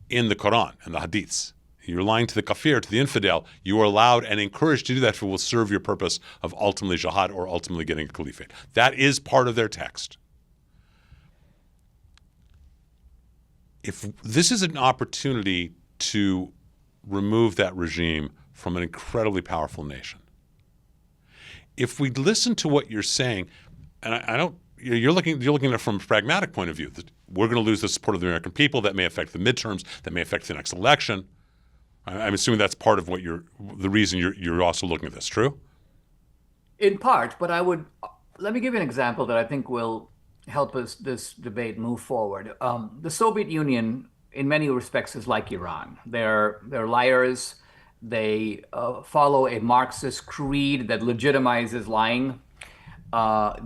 in the Quran and the Hadiths. You're lying to the kafir, to the infidel. You are allowed and encouraged to do that if it will serve your purpose of ultimately jihad or ultimately getting a caliphate. That is part of their text. If this is an opportunity to remove that regime from an incredibly powerful nation, if we listen to what you're saying, and I don't, you're looking at it from a pragmatic point of view. That we're going to lose the support of the American people. That may affect the midterms. That may affect the next election. I'm assuming that's part of what the reason you're also looking at this. True? In part, but let me give you an example that I think will help this debate move forward. The Soviet Union, in many respects, is like Iran. They're liars. They follow a Marxist creed that legitimizes lying.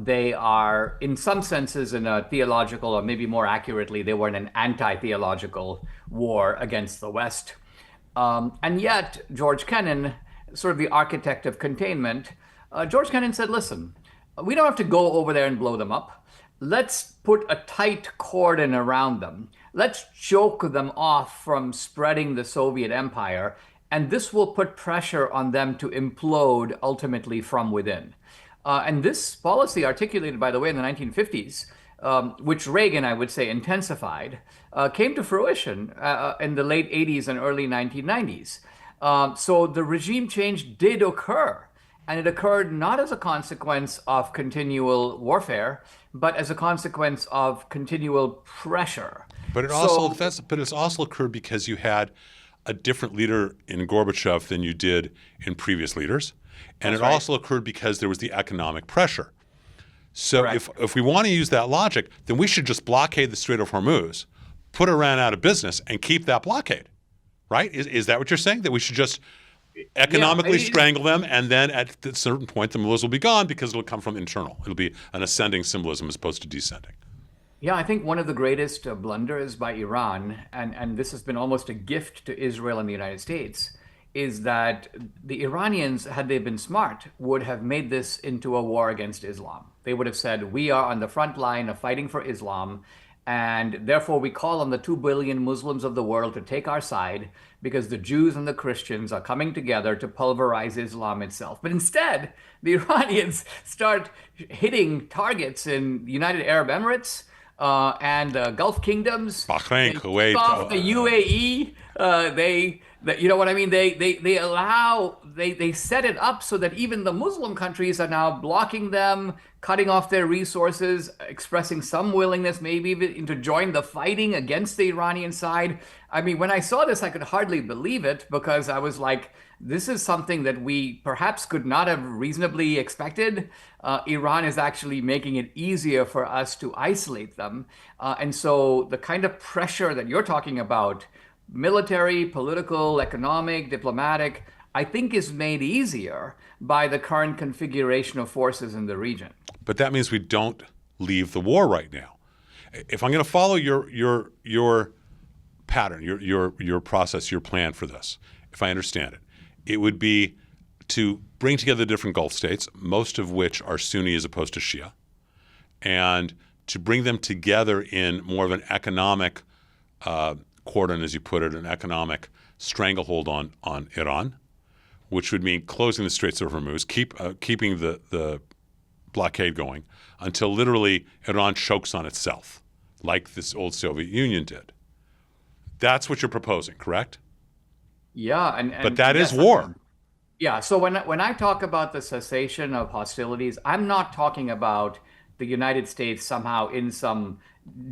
They are, in some senses, in a theological, or maybe more accurately, they were in an anti-theological war against the West. And yet, George Kennan, sort of the architect of containment, George Kennan said, listen, we don't have to go over there and blow them up. Let's put a tight cordon around them. Let's choke them off from spreading the Soviet empire. And this will put pressure on them to implode ultimately from within. And this policy, articulated, by the way, in the 1950s, which Reagan, I would say, intensified, came to fruition in the late 80s and early 1990s. So the regime change did occur. And it occurred not as a consequence of continual warfare, but as a consequence of continual pressure. But it's also occurred because you had a different leader in Gorbachev than you did in previous leaders. And it also occurred because there was the economic pressure. So if we want to use that logic, then we should just blockade the Strait of Hormuz, put Iran out of business, and keep that blockade, right? Is that what you're saying? That we should just economically strangle them, and then at a certain point the mullahs will be gone because it'll come from internal. It'll be an ascending symbolism as opposed to descending. Yeah, I think one of the greatest blunders by Iran, and this has been almost a gift to Israel and the United States, is that the Iranians, had they been smart, would have made this into a war against Islam. They would have said, we are on the front line of fighting for Islam, and therefore we call on the 2 billion Muslims of the world to take our side because the Jews and the Christians are coming together to pulverize Islam itself. But instead, the Iranians start hitting targets in the United Arab Emirates and Gulf kingdoms. Bahrain, Kuwait. Off the UAE. You know what I mean? They set it up so that even the Muslim countries are now blocking them, cutting off their resources, expressing some willingness maybe even to join the fighting against the Iranian side. I mean, when I saw this, I could hardly believe it because I was like, this is something that we perhaps could not have reasonably expected. Iran is actually making it easier for us to isolate them. And so the kind of pressure that you're talking about, military, political, economic, diplomatic, I think is made easier by the current configuration of forces in the region. But that means we don't leave the war right now. If I'm going to follow your pattern, your process, your plan for this, if I understand it, it would be to bring together different Gulf states, most of which are Sunni as opposed to Shia, and to bring them together in more of an economic cordon, as you put it, an economic stranglehold on Iran, which would mean closing the Straits of Hormuz, keeping the blockade going until literally Iran chokes on itself, like this old Soviet Union did. That's what you're proposing, correct? Yeah, but that is war. Yeah. So when I talk about the cessation of hostilities, I'm not talking about the United States somehow in some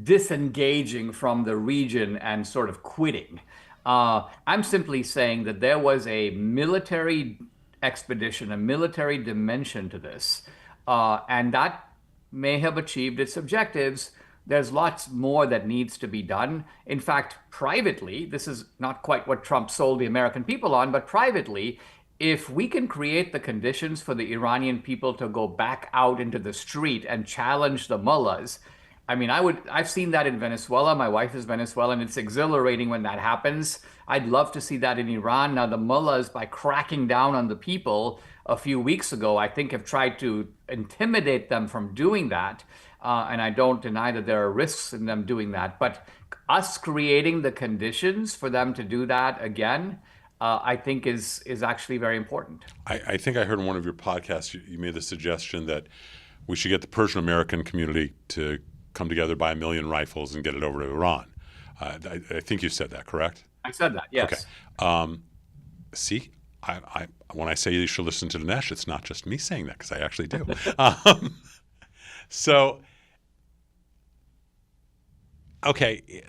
disengaging from the region and sort of quitting. I'm simply saying that there was a military expedition, a military dimension to this, and that may have achieved its objectives. There's lots more that needs to be done. In fact, privately, this is not quite what Trump sold the American people on, but privately, if we can create the conditions for the Iranian people to go back out into the street and challenge the mullahs, I mean, I've seen that in Venezuela. My wife is Venezuelan. It's exhilarating when that happens. I'd love to see that in Iran. Now, the mullahs, by cracking down on the people a few weeks ago, I think have tried to intimidate them from doing that. And I don't deny that there are risks in them doing that. But us creating the conditions for them to do that again, I think is actually very important. I think I heard in one of your podcasts you made the suggestion that we should get the Persian American community to come together, buy 1 million rifles, and get it over to Iran. I think you said that, correct? I said that, yes. Okay. See, when I say you should listen to Dinesh, it's not just me saying that, because I actually do. So, okay,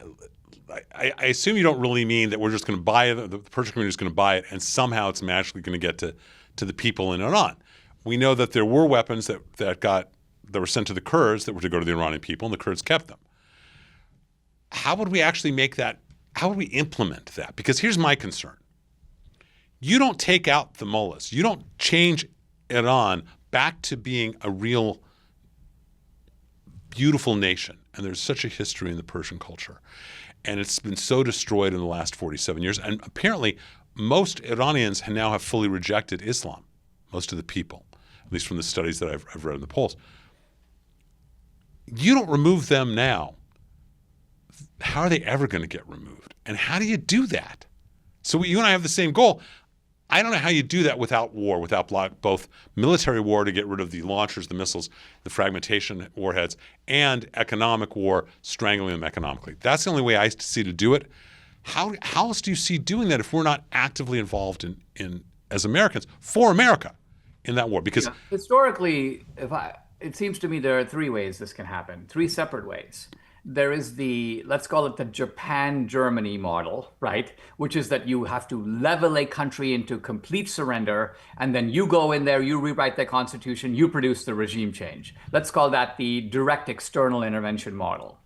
I assume you don't really mean that we're just going to buy it, the Persian community is going to buy it, and somehow it's magically going to get to the people in Iran. We know that there were weapons that were sent to the Kurds that were to go to the Iranian people, and the Kurds kept them. How would we actually make that? How would we implement that? Because here's my concern. You don't take out the mullahs. You don't change Iran back to being a real beautiful nation. And there's such a history in the Persian culture. And it's been so destroyed in the last 47 years. And apparently, most Iranians now have fully rejected Islam, most of the people, at least from the studies that I've read in the polls. You don't remove them now. How are they ever going to get removed? And how do you do that? So you and I have the same goal. I don't know how you do that without war, without both military war to get rid of the launchers, the missiles, the fragmentation warheads, and economic war, strangling them economically. That's the only way I see to do it. How else do you see doing that if we're not actively involved in as Americans, for America, in that war? Because historically, it seems to me there are 3 ways this can happen, 3 separate ways. There is let's call it the Japan-Germany model, right? Which is that you have to level a country into complete surrender, and then you go in there, you rewrite the constitution, you produce the regime change. Let's call that the direct external intervention model.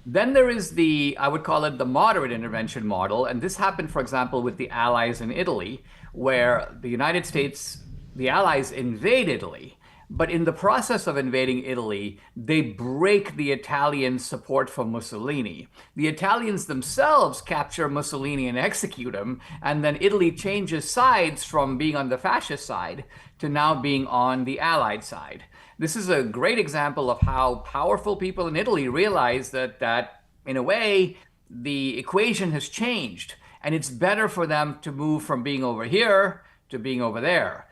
Then there is I would call it the moderate intervention model. And this happened, for example, with the Allies in Italy, where the United States, the Allies invade Italy. But in the process of invading Italy, they break the Italian support for Mussolini. The Italians themselves capture Mussolini and execute him, and then Italy changes sides from being on the fascist side to now being on the Allied side. This is a great example of how powerful people in Italy realize that in a way, the equation has changed, and it's better for them to move from being over here to being over there.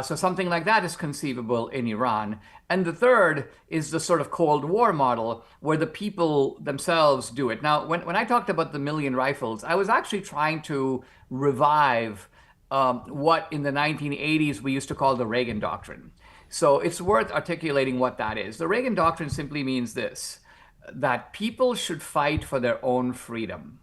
So something like that is conceivable in Iran. And the third is the sort of Cold War model where the people themselves do it. Now, when I talked about the 1 million rifles, I was actually trying to revive what in the 1980s we used to call the Reagan Doctrine. So it's worth articulating what that is. The Reagan Doctrine simply means this, that people should fight for their own freedom.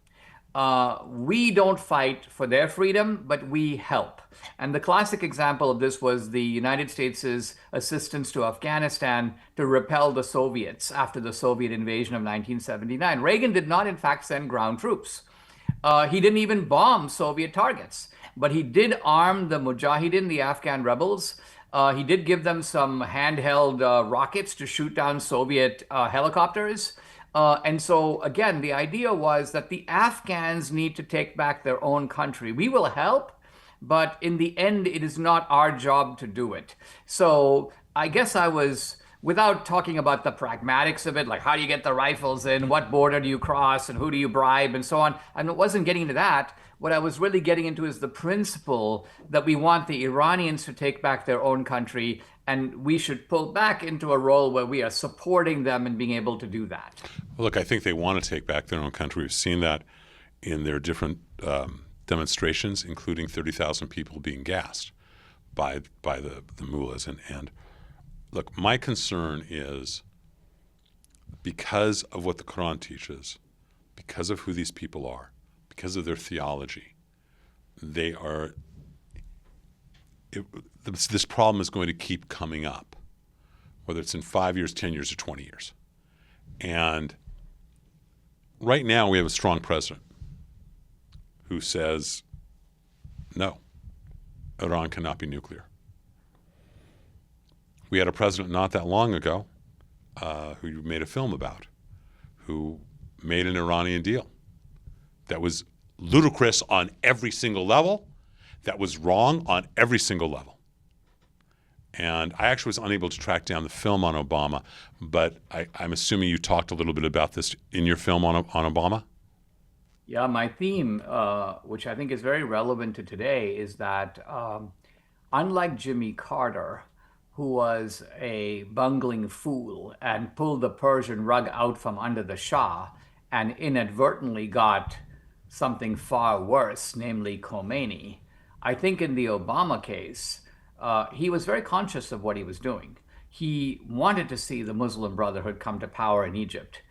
We don't fight for their freedom, but we help. And the classic example of this was the United States' assistance to Afghanistan to repel the Soviets after the Soviet invasion of 1979. Reagan did not, in fact, send ground troops. He didn't even bomb Soviet targets, but he did arm the Mujahideen, the Afghan rebels. He did give them some handheld rockets to shoot down Soviet helicopters. And so, again, the idea was that the Afghans need to take back their own country. We will help, but in the end, it is not our job to do it. So I guess I was, without talking about the pragmatics of it, like how do you get the rifles in, what border do you cross, and who do you bribe, and so on. And it wasn't getting into that. What I was really getting into is the principle that we want the Iranians to take back their own country, and we should pull back into a role where we are supporting them in being able to do that. Well, look, I think they want to take back their own country. We've seen that in their different demonstrations, including 30,000 people being gassed by the mullahs. And look, my concern is because of what the Quran teaches, because of who these people are, because of their theology, this problem is going to keep coming up, whether it's in 5 years, 10 years, or 20 years. And right now we have a strong president who says, no, Iran cannot be nuclear. We had a president not that long ago who you made a film about, who made an Iranian deal that was ludicrous on every single level, that was wrong on every single level. And I actually was unable to track down the film on Obama, but I'm assuming you talked a little bit about this in your film on Obama? Yeah, my theme, which I think is very relevant to today, is that unlike Jimmy Carter, who was a bungling fool and pulled the Persian rug out from under the Shah and inadvertently got something far worse, namely Khomeini, I think in the Obama case, he was very conscious of what he was doing. He wanted to see the Muslim Brotherhood come to power in Egypt.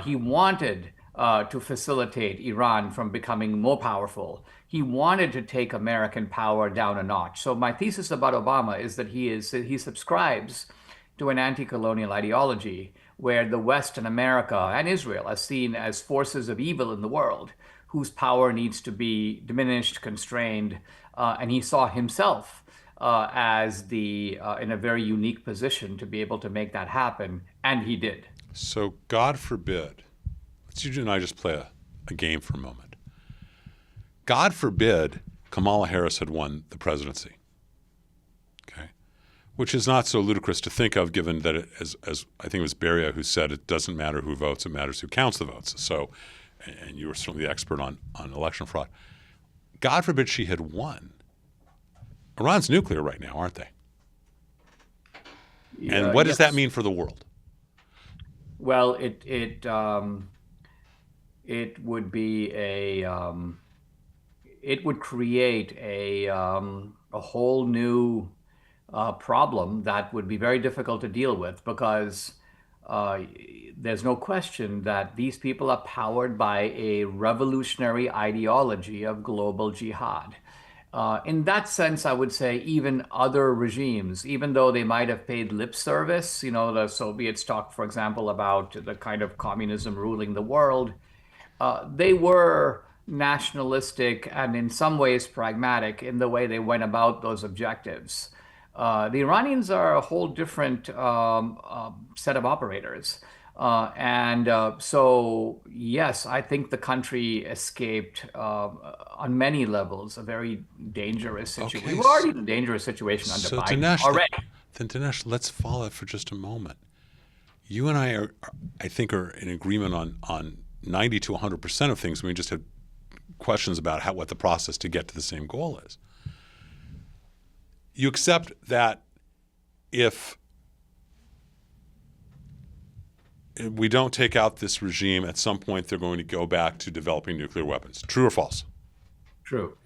He wanted to facilitate Iran from becoming more powerful. He wanted to take American power down a notch. So my thesis about Obama is that he subscribes to an anti-colonial ideology where the West and America and Israel are seen as forces of evil in the world whose power needs to be diminished, constrained, and he saw himself as in a very unique position to be able to make that happen, and he did. So God forbid, let's you and I just play a game for a moment. God forbid Kamala Harris had won the presidency, okay? Which is not so ludicrous to think of, given that as I think it was Beria who said, it doesn't matter who votes, it matters who counts the votes. So, and you were certainly the expert on election fraud. God forbid she had won. Iran's nuclear right now, aren't they? Yeah, and what does yes. that mean for the world? Well, it would be it would create a whole new problem that would be very difficult to deal with, because there's no question that these people are powered by a revolutionary ideology of global jihad. In that sense, I would say even other regimes, even though they might have paid lip service, the Soviets talked, for example, about the kind of communism ruling the world, they were nationalistic and in some ways pragmatic in the way they went about those objectives. The Iranians are a whole different set of operators. So, yes, I think the country escaped on many levels a very dangerous situation. Okay, We were already in a dangerous situation under So Biden Dinesh, already. then Dinesh, let's follow it for just a moment. You and I I think, are in agreement on 90 to 100% of things. We just have questions about what the process to get to the same goal is. You accept that if we don't take out this regime, at some point they're going to go back to developing nuclear weapons. True or false? True.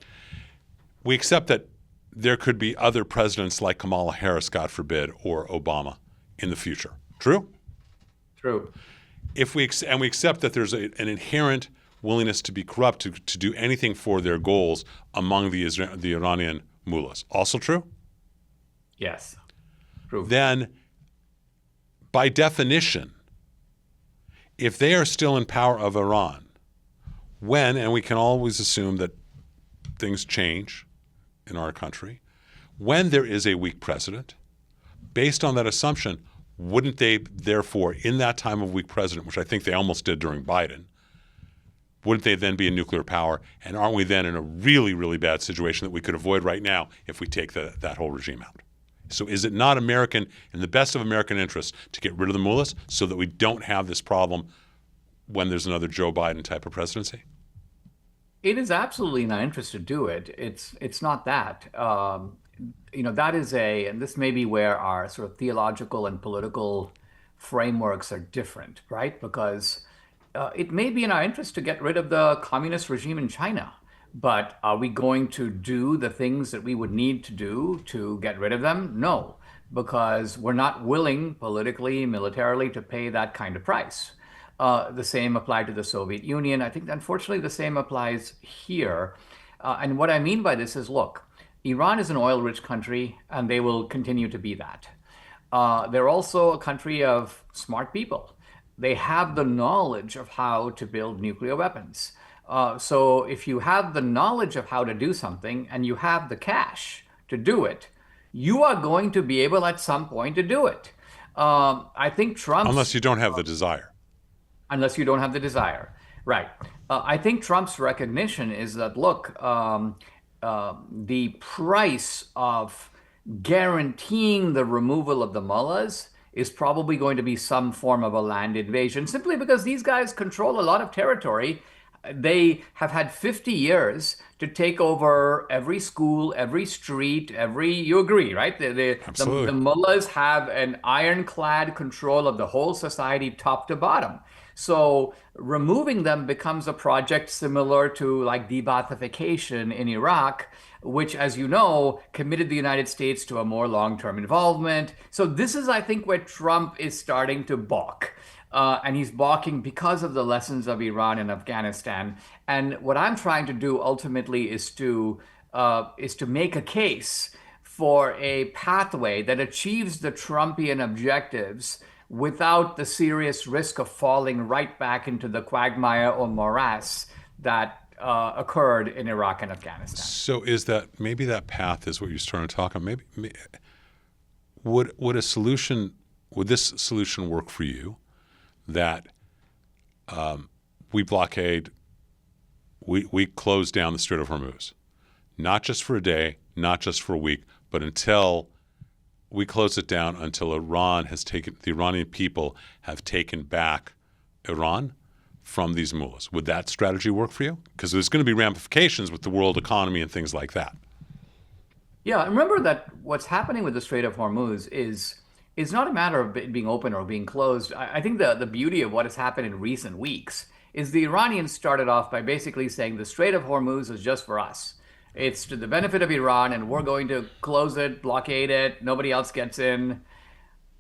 We accept that there could be other presidents like Kamala Harris, God forbid, or Obama in the future. True? True. We accept that there's an inherent willingness to be corrupt, to do anything for their goals among the Iranian mullahs. Also true? Yes. True. Then, by definition, if they are still in power of Iran, and we can always assume that things change in our country, when there is a weak president, based on that assumption, wouldn't they therefore, in that time of weak president, which I think they almost did during Biden, wouldn't they then be a nuclear power? And aren't we then in a really, really bad situation that we could avoid right now if we take that whole regime out? So is it not American, in the best of American interests, to get rid of the mullahs so that we don't have this problem when there's another Joe Biden type of presidency? It is absolutely in our interest to do it. It's not that. That is and this may be where our sort of theological and political frameworks are different, right? Because it may be in our interest to get rid of the communist regime in China, but are we going to do the things that we would need to do to get rid of them? No, because we're not willing politically, militarily to pay that kind of price. The same applied to the Soviet Union. I think, unfortunately, the same applies here. And what I mean by this is, look, Iran is an oil-rich country, and they will continue to be that. They're also a country of smart people. They have the knowledge of how to build nuclear weapons. So if you have the knowledge of how to do something and you have the cash to do it, you are going to be able at some point to do it. I think Trump's... Unless you don't have the desire. Unless you don't have the desire. Right. I think Trump's recognition is that, look, the price of guaranteeing the removal of the mullahs is probably going to be some form of a land invasion, simply because these guys control a lot of territory. They have had 50 years to take over every school, every street, you agree, right? The Absolutely. mullahs have an ironclad control of the whole society, top to bottom. So removing them becomes a project similar to like de-Baathification in Iraq, which, as you know, committed the United States to a more long-term involvement. So this is, I think, where Trump is starting to balk. And he's balking because of the lessons of Iran and Afghanistan. And what I'm trying to do ultimately is to make a case for a pathway that achieves the Trumpian objectives without the serious risk of falling right back into the quagmire or morass that occurred in Iraq and Afghanistan. So is that maybe that path is what you're starting to talk about? Maybe would this solution work for you? That we blockade, we close down the Strait of Hormuz, not just for a day, not just for a week, but until we close it down, until the Iranian people have taken back Iran from these mullahs. Would that strategy work for you? Because there's going to be ramifications with the world economy and things like that. Yeah, remember that what's happening with the Strait of Hormuz is not a matter of it being open or being closed. I think the beauty of what has happened in recent weeks is the Iranians started off by basically saying the Strait of Hormuz is just for us. It's to the benefit of Iran, and we're going to close it, blockade it, nobody else gets in.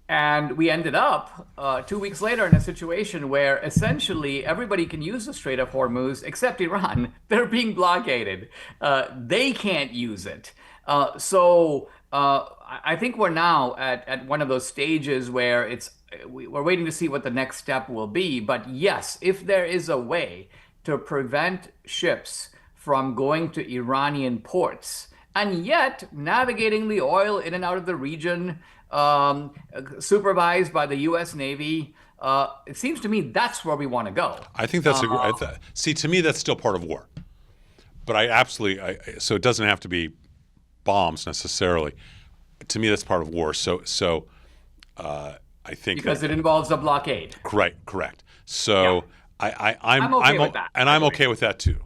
And we ended up 2 weeks later in a situation where essentially everybody can use the Strait of Hormuz except Iran. They're being blockaded. They can't use it. I think we're now at one of those stages where we're waiting to see what the next step will be. But yes, if there is a way to prevent ships from going to Iranian ports and yet navigating the oil in and out of the region, supervised by the U.S. Navy, it seems to me that's where we want to go. I think that's see, to me, that's still part of war. But so it doesn't have to be bombs necessarily. To me, that's part of war. So I think because it involves a blockade. Correct. So yeah. I'm okay with that. And I'm okay with that too.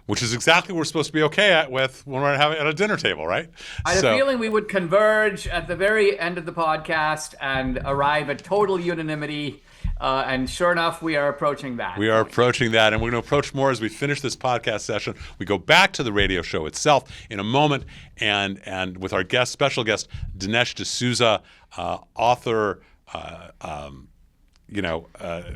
Which is exactly what we're supposed to be okay with when we're having at a dinner table, right? I had a feeling we would converge at the very end of the podcast and arrive at total unanimity. And sure enough, we are approaching that. We are approaching that, and we're going to approach more as we finish this podcast session. We go back to the radio show itself in a moment, and with our special guest, Dinesh D'Souza, author,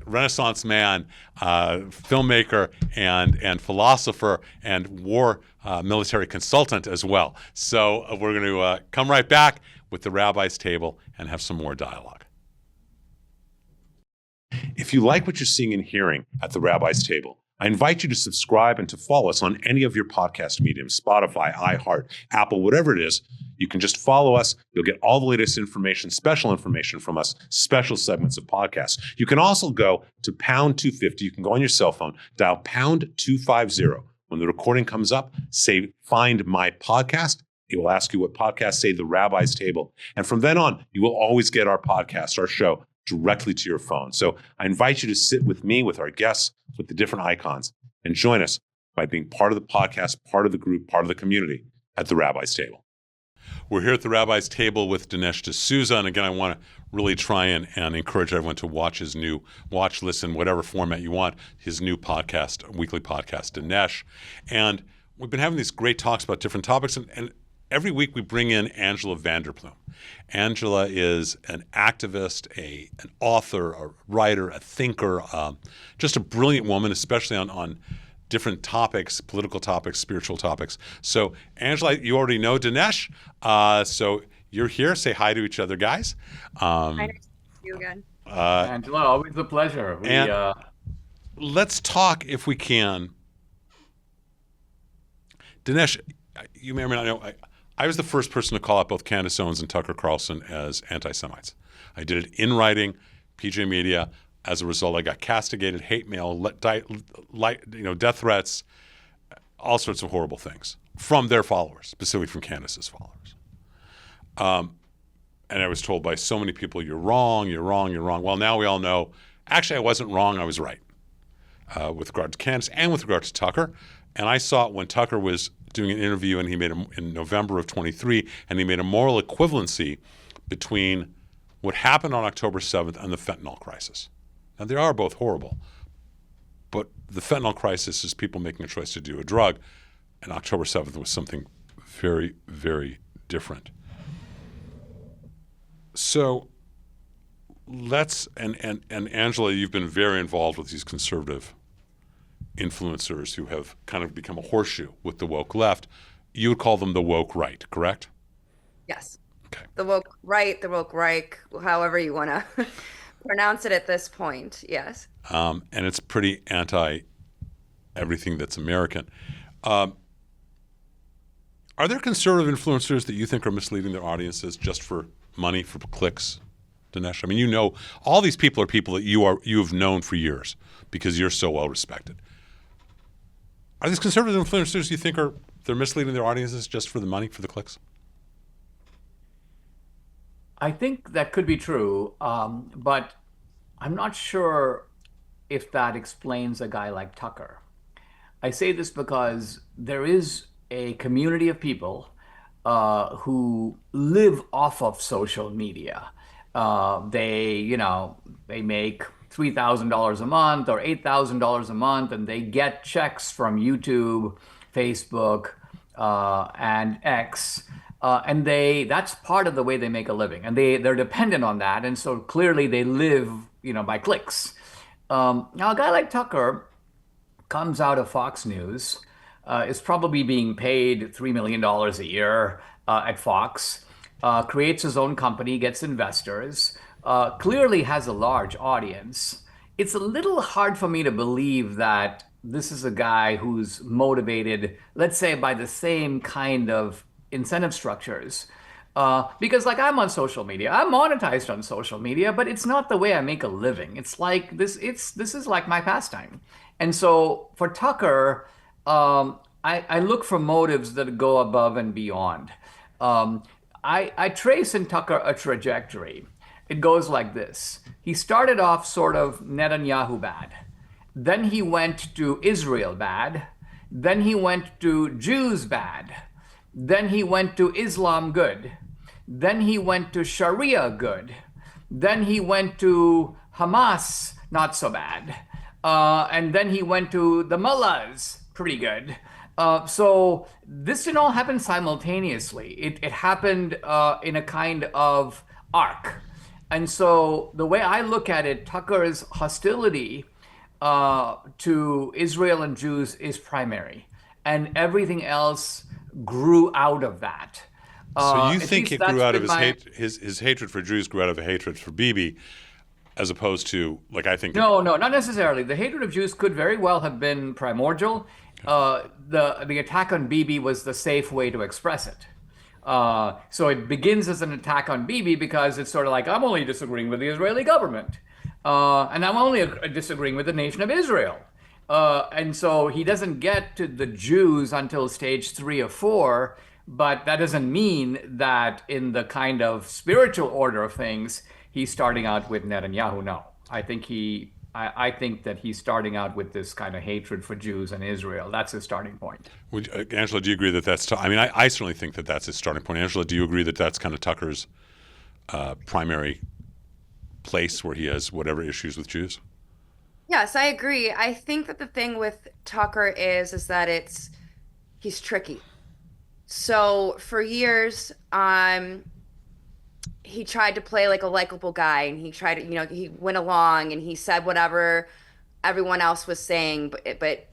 Renaissance man, filmmaker, and philosopher, and war military consultant as well. So we're going to come right back with the Rabbi's Table and have some more dialogue. If you like what you're seeing and hearing at the Rabbi's Table, I invite you to subscribe and to follow us on any of your podcast mediums, Spotify, iHeart, Apple, whatever it is. You can just follow us. You'll get all the latest information, special information from us, special segments of podcasts. You can also go to pound 250. You can go on your cell phone, dial pound 250. When the recording comes up, say, find my podcast. It will ask you what podcast, say the Rabbi's Table. And from then on, you will always get our podcast, our show, directly to your phone. So I invite you to sit with me, with our guests, with the different icons, and join us by being part of the podcast, part of the group, part of the community at the Rabbi's Table. We're here at the Rabbi's Table with Dinesh D'Souza. And again, I want to really try and encourage everyone to watch listen, whatever format you want, his new podcast, weekly podcast, Dinesh. And we've been having these great talks about different topics. And every week we bring in Angela Van Der Pluym. Angela is an activist, an author, a writer, a thinker, just a brilliant woman, especially on different topics, political topics, spiritual topics. So, Angela, you already know Dinesh. So you're here. Say hi to each other, guys. Hi, nice to see you again. Angela, always a pleasure. Let's talk, if we can. Dinesh, you may or may not know, I was the first person to call out both Candace Owens and Tucker Carlson as anti-Semites. I did it in writing, PJ Media. As a result, I got castigated, hate mail, death threats, all sorts of horrible things from their followers, specifically from Candace's followers. And I was told by so many people, you're wrong, you're wrong, you're wrong. Well, now we all know, actually, I wasn't wrong, I was right with regard to Candace and with regard to Tucker. And I saw it when Tucker was doing an interview, and he made in November of 23, and he made a moral equivalency between what happened on October 7th and the fentanyl crisis. Now, they are both horrible, but the fentanyl crisis is people making a choice to do a drug, and October 7th was something very, very different. So let's, and Angela, you've been very involved with these conservative influencers who have kind of become a horseshoe with the woke left. You would call them the woke right, correct? Yes. Okay. The woke right, the woke Reich, however you want to pronounce it at this point. Yes. And it's pretty anti everything that's American. Are there conservative influencers that you think are misleading their audiences just for money, for clicks, Dinesh? I mean, you know, all these people are people that you've known for years because you're so well respected. Are these conservative influencers you think they're misleading their audiences just for the money, for the clicks? I think that could be true, but I'm not sure if that explains a guy like Tucker. I say this because there is a community of people who live off of social media. They make $3,000 a month or $8,000 a month, and they get checks from YouTube, Facebook, and X. And that's part of the way they make a living, and they're dependent on that. And so clearly they live, by clicks. Now a guy like Tucker comes out of Fox News, is probably being paid $3 million a year at Fox, creates his own company, gets investors, clearly has a large audience. It's a little hard for me to believe that this is a guy who's motivated, let's say, by the same kind of incentive structures. Because I'm on social media, I'm monetized on social media, but it's not the way I make a living. It's like this is like my pastime. And so for Tucker, I look for motives that go above and beyond. I trace in Tucker a trajectory. It goes like this. He started off sort of Netanyahu bad. Then he went to Israel bad. Then he went to Jews bad. Then he went to Islam good. Then he went to Sharia good. Then he went to Hamas not so bad. And then he went to the mullahs pretty good. So this didn't all happen simultaneously. It happened in a kind of arc. And so the way I look at it, Tucker's hostility to Israel and Jews is primary, and everything else grew out of that. So you think it grew out of his hatred for Jews grew out of a hatred for Bibi, as opposed to, I think... No, not necessarily. The hatred of Jews could very well have been primordial. The attack on Bibi was the safe way to express it. So it begins as an attack on Bibi because it's sort of like, I'm only disagreeing with the Israeli government. And I'm only disagreeing with the nation of Israel. And so he doesn't get to the Jews until stage 3 or 4, but that doesn't mean that in the kind of spiritual order of things, he's starting out with Netanyahu. No, I think that he's starting out with this kind of hatred for Jews and Israel. That's his starting point. Angela, do you agree that that's... I certainly think that that's his starting point. Angela, do you agree that that's kind of Tucker's primary place where he has whatever issues with Jews? Yes, I agree. I think that the thing with Tucker is that he's tricky. So for years, he tried to play like a likable guy, and he tried to, he went along and he said whatever everyone else was saying, but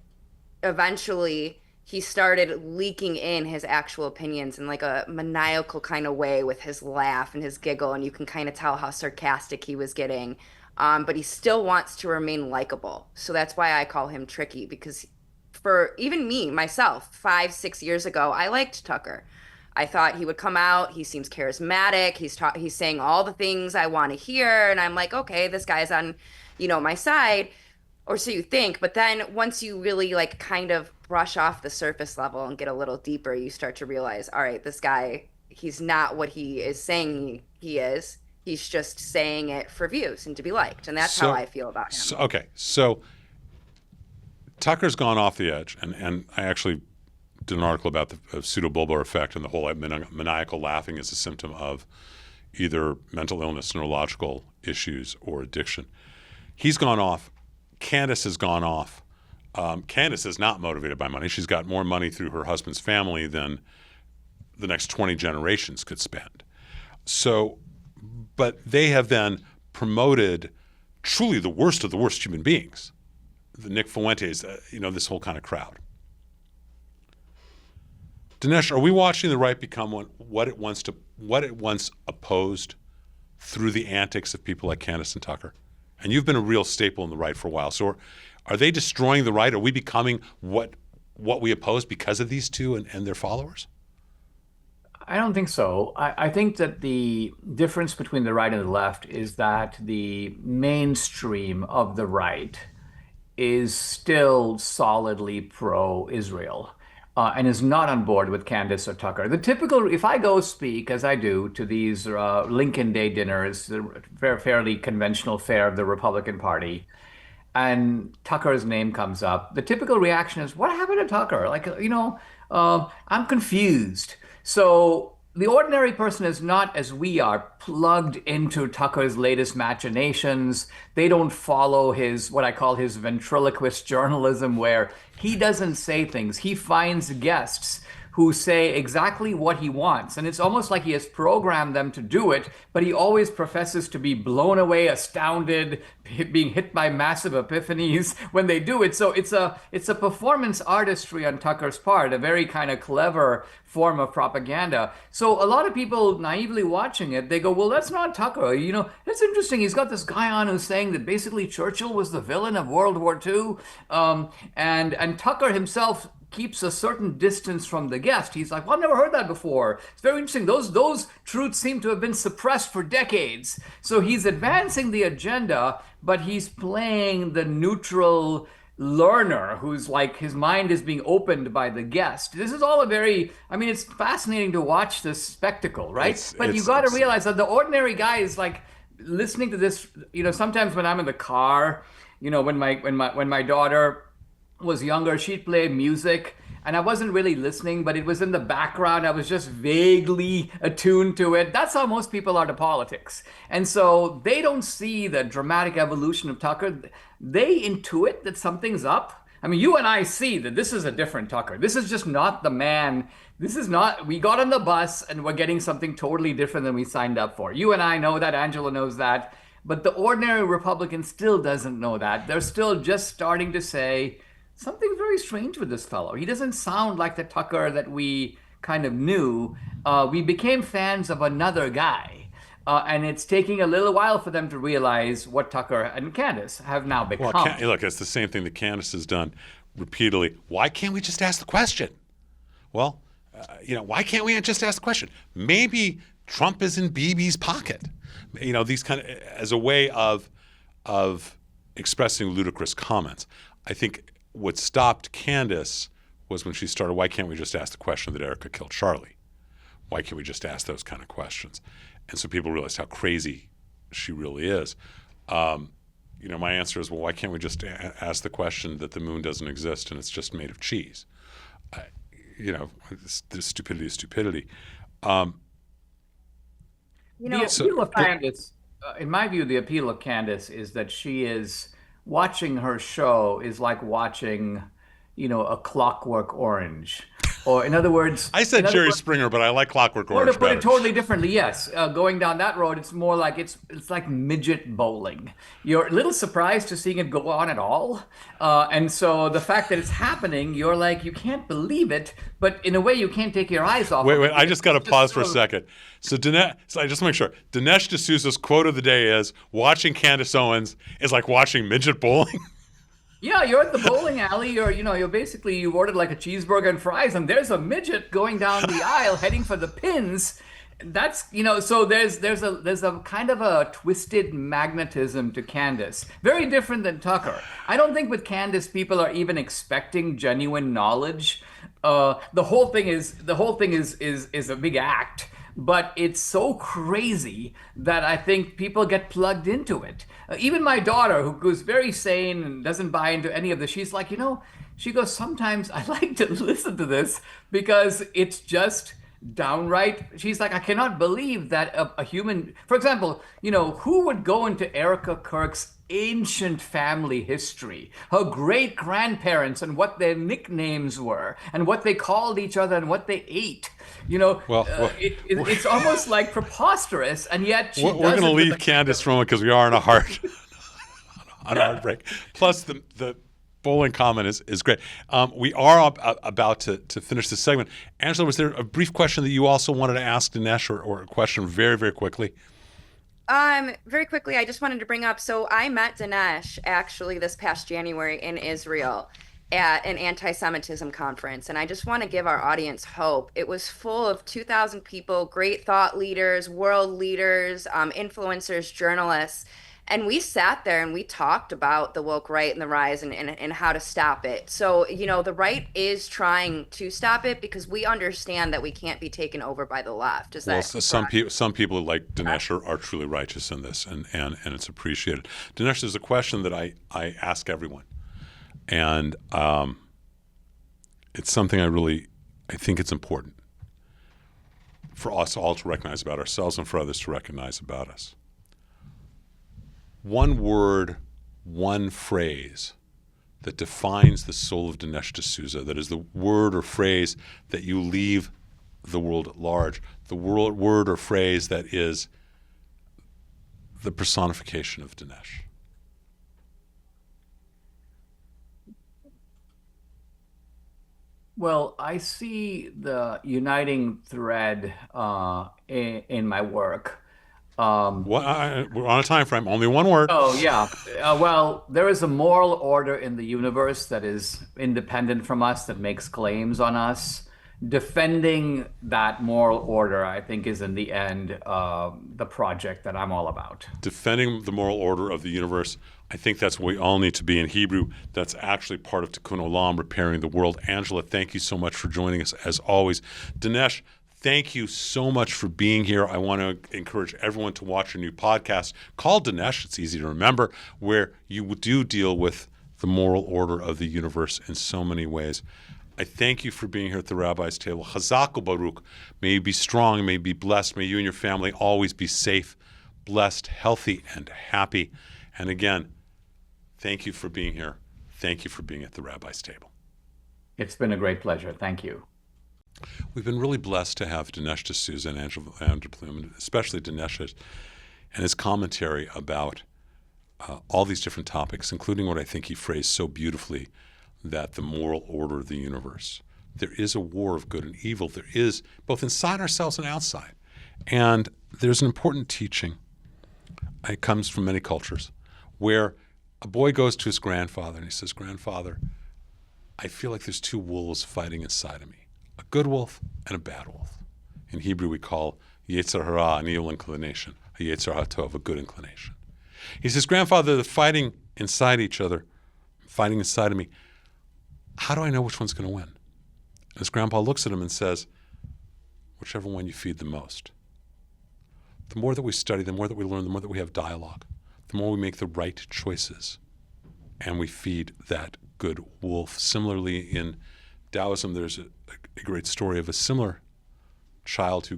eventually he started leaking in his actual opinions in like a maniacal kind of way with his laugh and his giggle, and you can kind of tell how sarcastic he was getting. But he still wants to remain likable. So that's why I call him tricky, because for even me, myself, 5-6 years ago, I liked Tucker. I thought he would come out. He seems charismatic. He's saying all the things I want to hear. And I'm like, okay, this guy's on, my side. Or so you think. But then once you really kind of brush off the surface level and get a little deeper, you start to realize, all right, this guy he's not what he is saying he is. He's just saying it for views and to be liked. And that's how I feel about him. So Tucker's gone off the edge. And I actually did an article about the pseudobulbar effect and the whole maniacal laughing is a symptom of either mental illness, neurological issues, or addiction. He's gone off. Candace has gone off. Candace is not motivated by money. She's got more money through her husband's family than the next 20 generations could spend. So, but they have then promoted truly the worst of the worst human beings. The Nick Fuentes, this whole kind of crowd. Dinesh, are we watching the right become what it once opposed through the antics of people like Candace and Tucker? And you've been a real staple in the right for a while. So are they destroying the right? Are we becoming what we oppose because of these two and their followers? I don't think so. I think that the difference between the right and the left is that the mainstream of the right is still solidly pro-Israel. And is not on board with Candace or Tucker. The typical, if I go speak, as I do, to these Lincoln Day dinners, the fairly conventional fare of the Republican Party, and Tucker's name comes up, the typical reaction is, what happened to Tucker? I'm confused. So the ordinary person is not, as we are, plugged into Tucker's latest machinations. They don't follow what I call his ventriloquist journalism, where he doesn't say things. He finds guests who say exactly what he wants. And it's almost like he has programmed them to do it, but he always professes to be blown away, astounded, being hit by massive epiphanies when they do it. So it's a performance artistry on Tucker's part, a very kind of clever form of propaganda. So a lot of people naively watching it, they go, well, that's not Tucker. It's interesting. He's got this guy on who's saying that basically Churchill was the villain of World War II. And Tucker himself keeps a certain distance from the guest. He's like, well, I've never heard that before. It's very interesting. Those truths seem to have been suppressed for decades. So he's advancing the agenda, but he's playing the neutral learner who's like, his mind is being opened by the guest. This is all it's fascinating to watch this spectacle, right? But you got to realize that the ordinary guy is like listening to this, sometimes when I'm in the car, when my daughter was younger, she'd play music and I wasn't really listening, but it was in the background. I was just vaguely attuned to it. That's how most people are to politics. And so they don't see the dramatic evolution of Tucker. They intuit that something's up. I mean, you and I see that this is a different Tucker. This is just not the man. We got on the bus and we're getting something totally different than we signed up for. You and I know that, Angela knows that, but the ordinary Republican still doesn't know that. They're still just starting to say, something very strange with this fellow. He doesn't sound like the Tucker that we kind of knew. We became fans of another guy. And it's taking a little while for them to realize what Tucker and Candace have now become. Well, look, it's the same thing that Candace has done repeatedly. Why can't we just ask the question? Well, why can't we just ask the question? Maybe Trump is in Bibi's pocket. These kind of, as a way of expressing ludicrous comments. I think what stopped Candace was when she started, why can't we just ask the question that Erica killed Charlie? Why can't we just ask those kind of questions? And so people realized how crazy she really is. My answer is, well, why can't we just ask the question that the moon doesn't exist and it's just made of cheese? The stupidity is stupidity. The appeal of Candace, in my view, the appeal of Candace is that she is watching her show is like watching, A Clockwork Orange. Or in other words, I said Jerry Springer, but I like Clockwork Orange to put better. it totally differently, yes. Going down that road, it's more like it's like midget bowling. You're a little surprised to seeing it go on at all, and so the fact that it's happening, you're like, you can't believe it, but in a way, you can't take your eyes off. Wait! I just got to pause for a second. So I just make sure. Dinesh D'Souza's quote of the day is, "Watching Candace Owens is like watching midget bowling." Yeah, you're at the bowling alley. You ordered like a cheeseburger and fries, and there's a midget going down the aisle heading for the pins. That's so there's a kind of a twisted magnetism to Candace, very different than Tucker. I don't think with Candace people are even expecting genuine knowledge. The whole thing is a big act. but it's so crazy that I think people get plugged into it. Even my daughter, who's very sane and doesn't buy into any of this, she's like, she goes, sometimes I like to listen to this because it's just downright. She's like, I cannot believe that a human, for example, who would go into Erica Kirk's ancient family history, her great grandparents and what their nicknames were and what they called each other and what they ate. It's almost like preposterous, and yet we're going to leave Candace from it because we are on a hard break. Plus the bowling comment is great. We are about to finish this segment. Angela, was there a brief question that you also wanted to ask Dinesh, or a question very, very quickly? Very quickly, I just wanted to bring up, so I met Dinesh actually this past January in Israel at an anti-Semitism conference, and I just want to give our audience hope. It was full of 2,000 people, great thought leaders, world leaders, influencers, journalists, and we sat there and we talked about the woke right and the rise and how to stop it. So, the right is trying to stop it because we understand that we can't be taken over by the left. Is that correct? Some people like Dinesh are truly righteous in this, and it's appreciated. Dinesh, there's a question that I ask everyone, and it's something I think it's important for us all to recognize about ourselves and for others to recognize about us. One word, one phrase that defines the soul of Dinesh D'Souza, that is the word or phrase that you leave the world at large, the word or phrase that is the personification of Dinesh. Well, I see the uniting thread in my work. We're on a time frame. Only one word. Oh, yeah. Well, there is a moral order in the universe that is independent from us, that makes claims on us. Defending that moral order, I think, is in the end the project that I'm all about. Defending the moral order of the universe. I think that's what we all need to be. In Hebrew, that's actually part of Tikkun Olam, repairing the world. Angela, thank you so much for joining us, as always. Dinesh, thank you so much for being here. I want to encourage everyone to watch your new podcast called Dinesh. It's easy to remember, where you do deal with the moral order of the universe in so many ways. I thank you for being here at the Rabbi's Table. Chazak u'Baruch. May you be strong. May you be blessed. May you and your family always be safe, blessed, healthy, and happy. And again, thank you for being here. Thank you for being at the Rabbi's Table. It's been a great pleasure. Thank you. We've been really blessed to have Dinesh D'Souza and Angela Van Der Pluym, and especially Dinesh and his commentary about all these different topics, including what I think he phrased so beautifully, that the moral order of the universe. There is a war of good and evil. There is both inside ourselves and outside. And there's an important teaching. It comes from many cultures, where a boy goes to his grandfather and he says, "Grandfather, I feel like there's two wolves fighting inside of me, a good wolf and a bad wolf." In Hebrew, we call Yetzer Hara an evil inclination, a Yetzer HaTov, a good inclination. He says, "Grandfather, they're fighting inside each other, fighting inside of me. How do I know which one's going to win?" And his grandpa looks at him and says, "Whichever one you feed the most." The more that we study, the more that we learn, the more that we have dialogue, the more we make the right choices, and we feed that good wolf. Similarly, in Taoism, there's a great story of a similar child who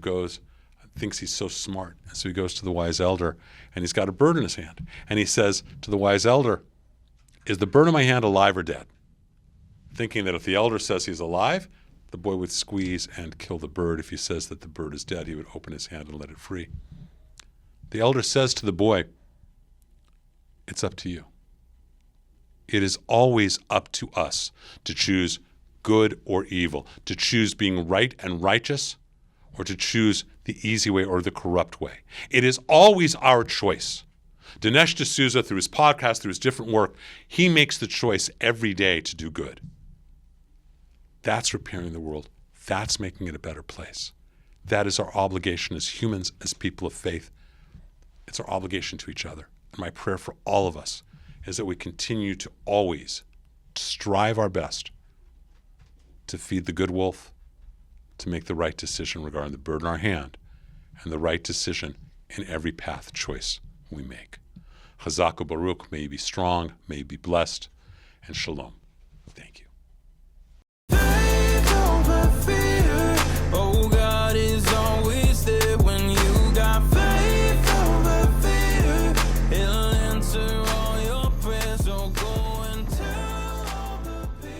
thinks he's so smart. And so he goes to the wise elder, and he's got a bird in his hand. And he says to the wise elder, "Is the bird in my hand alive or dead?" Thinking that if the elder says he's alive, the boy would squeeze and kill the bird. If he says that the bird is dead, he would open his hand and let it free. The elder says to the boy, "It's up to you. It is always up to us to choose good or evil, to choose being right and righteous, or to choose the easy way or the corrupt way. It is always our choice." Dinesh D'Souza, through his podcast, through his different work, he makes the choice every day to do good. That's repairing the world. That's making it a better place. That is our obligation as humans, as people of faith. It's our obligation to each other. And my prayer for all of us is that we continue to always strive our best to feed the good wolf, to make the right decision regarding the bird in our hand, and the right decision in every path choice we make. Chazak u'Baruch, may you be strong, may you be blessed, and shalom.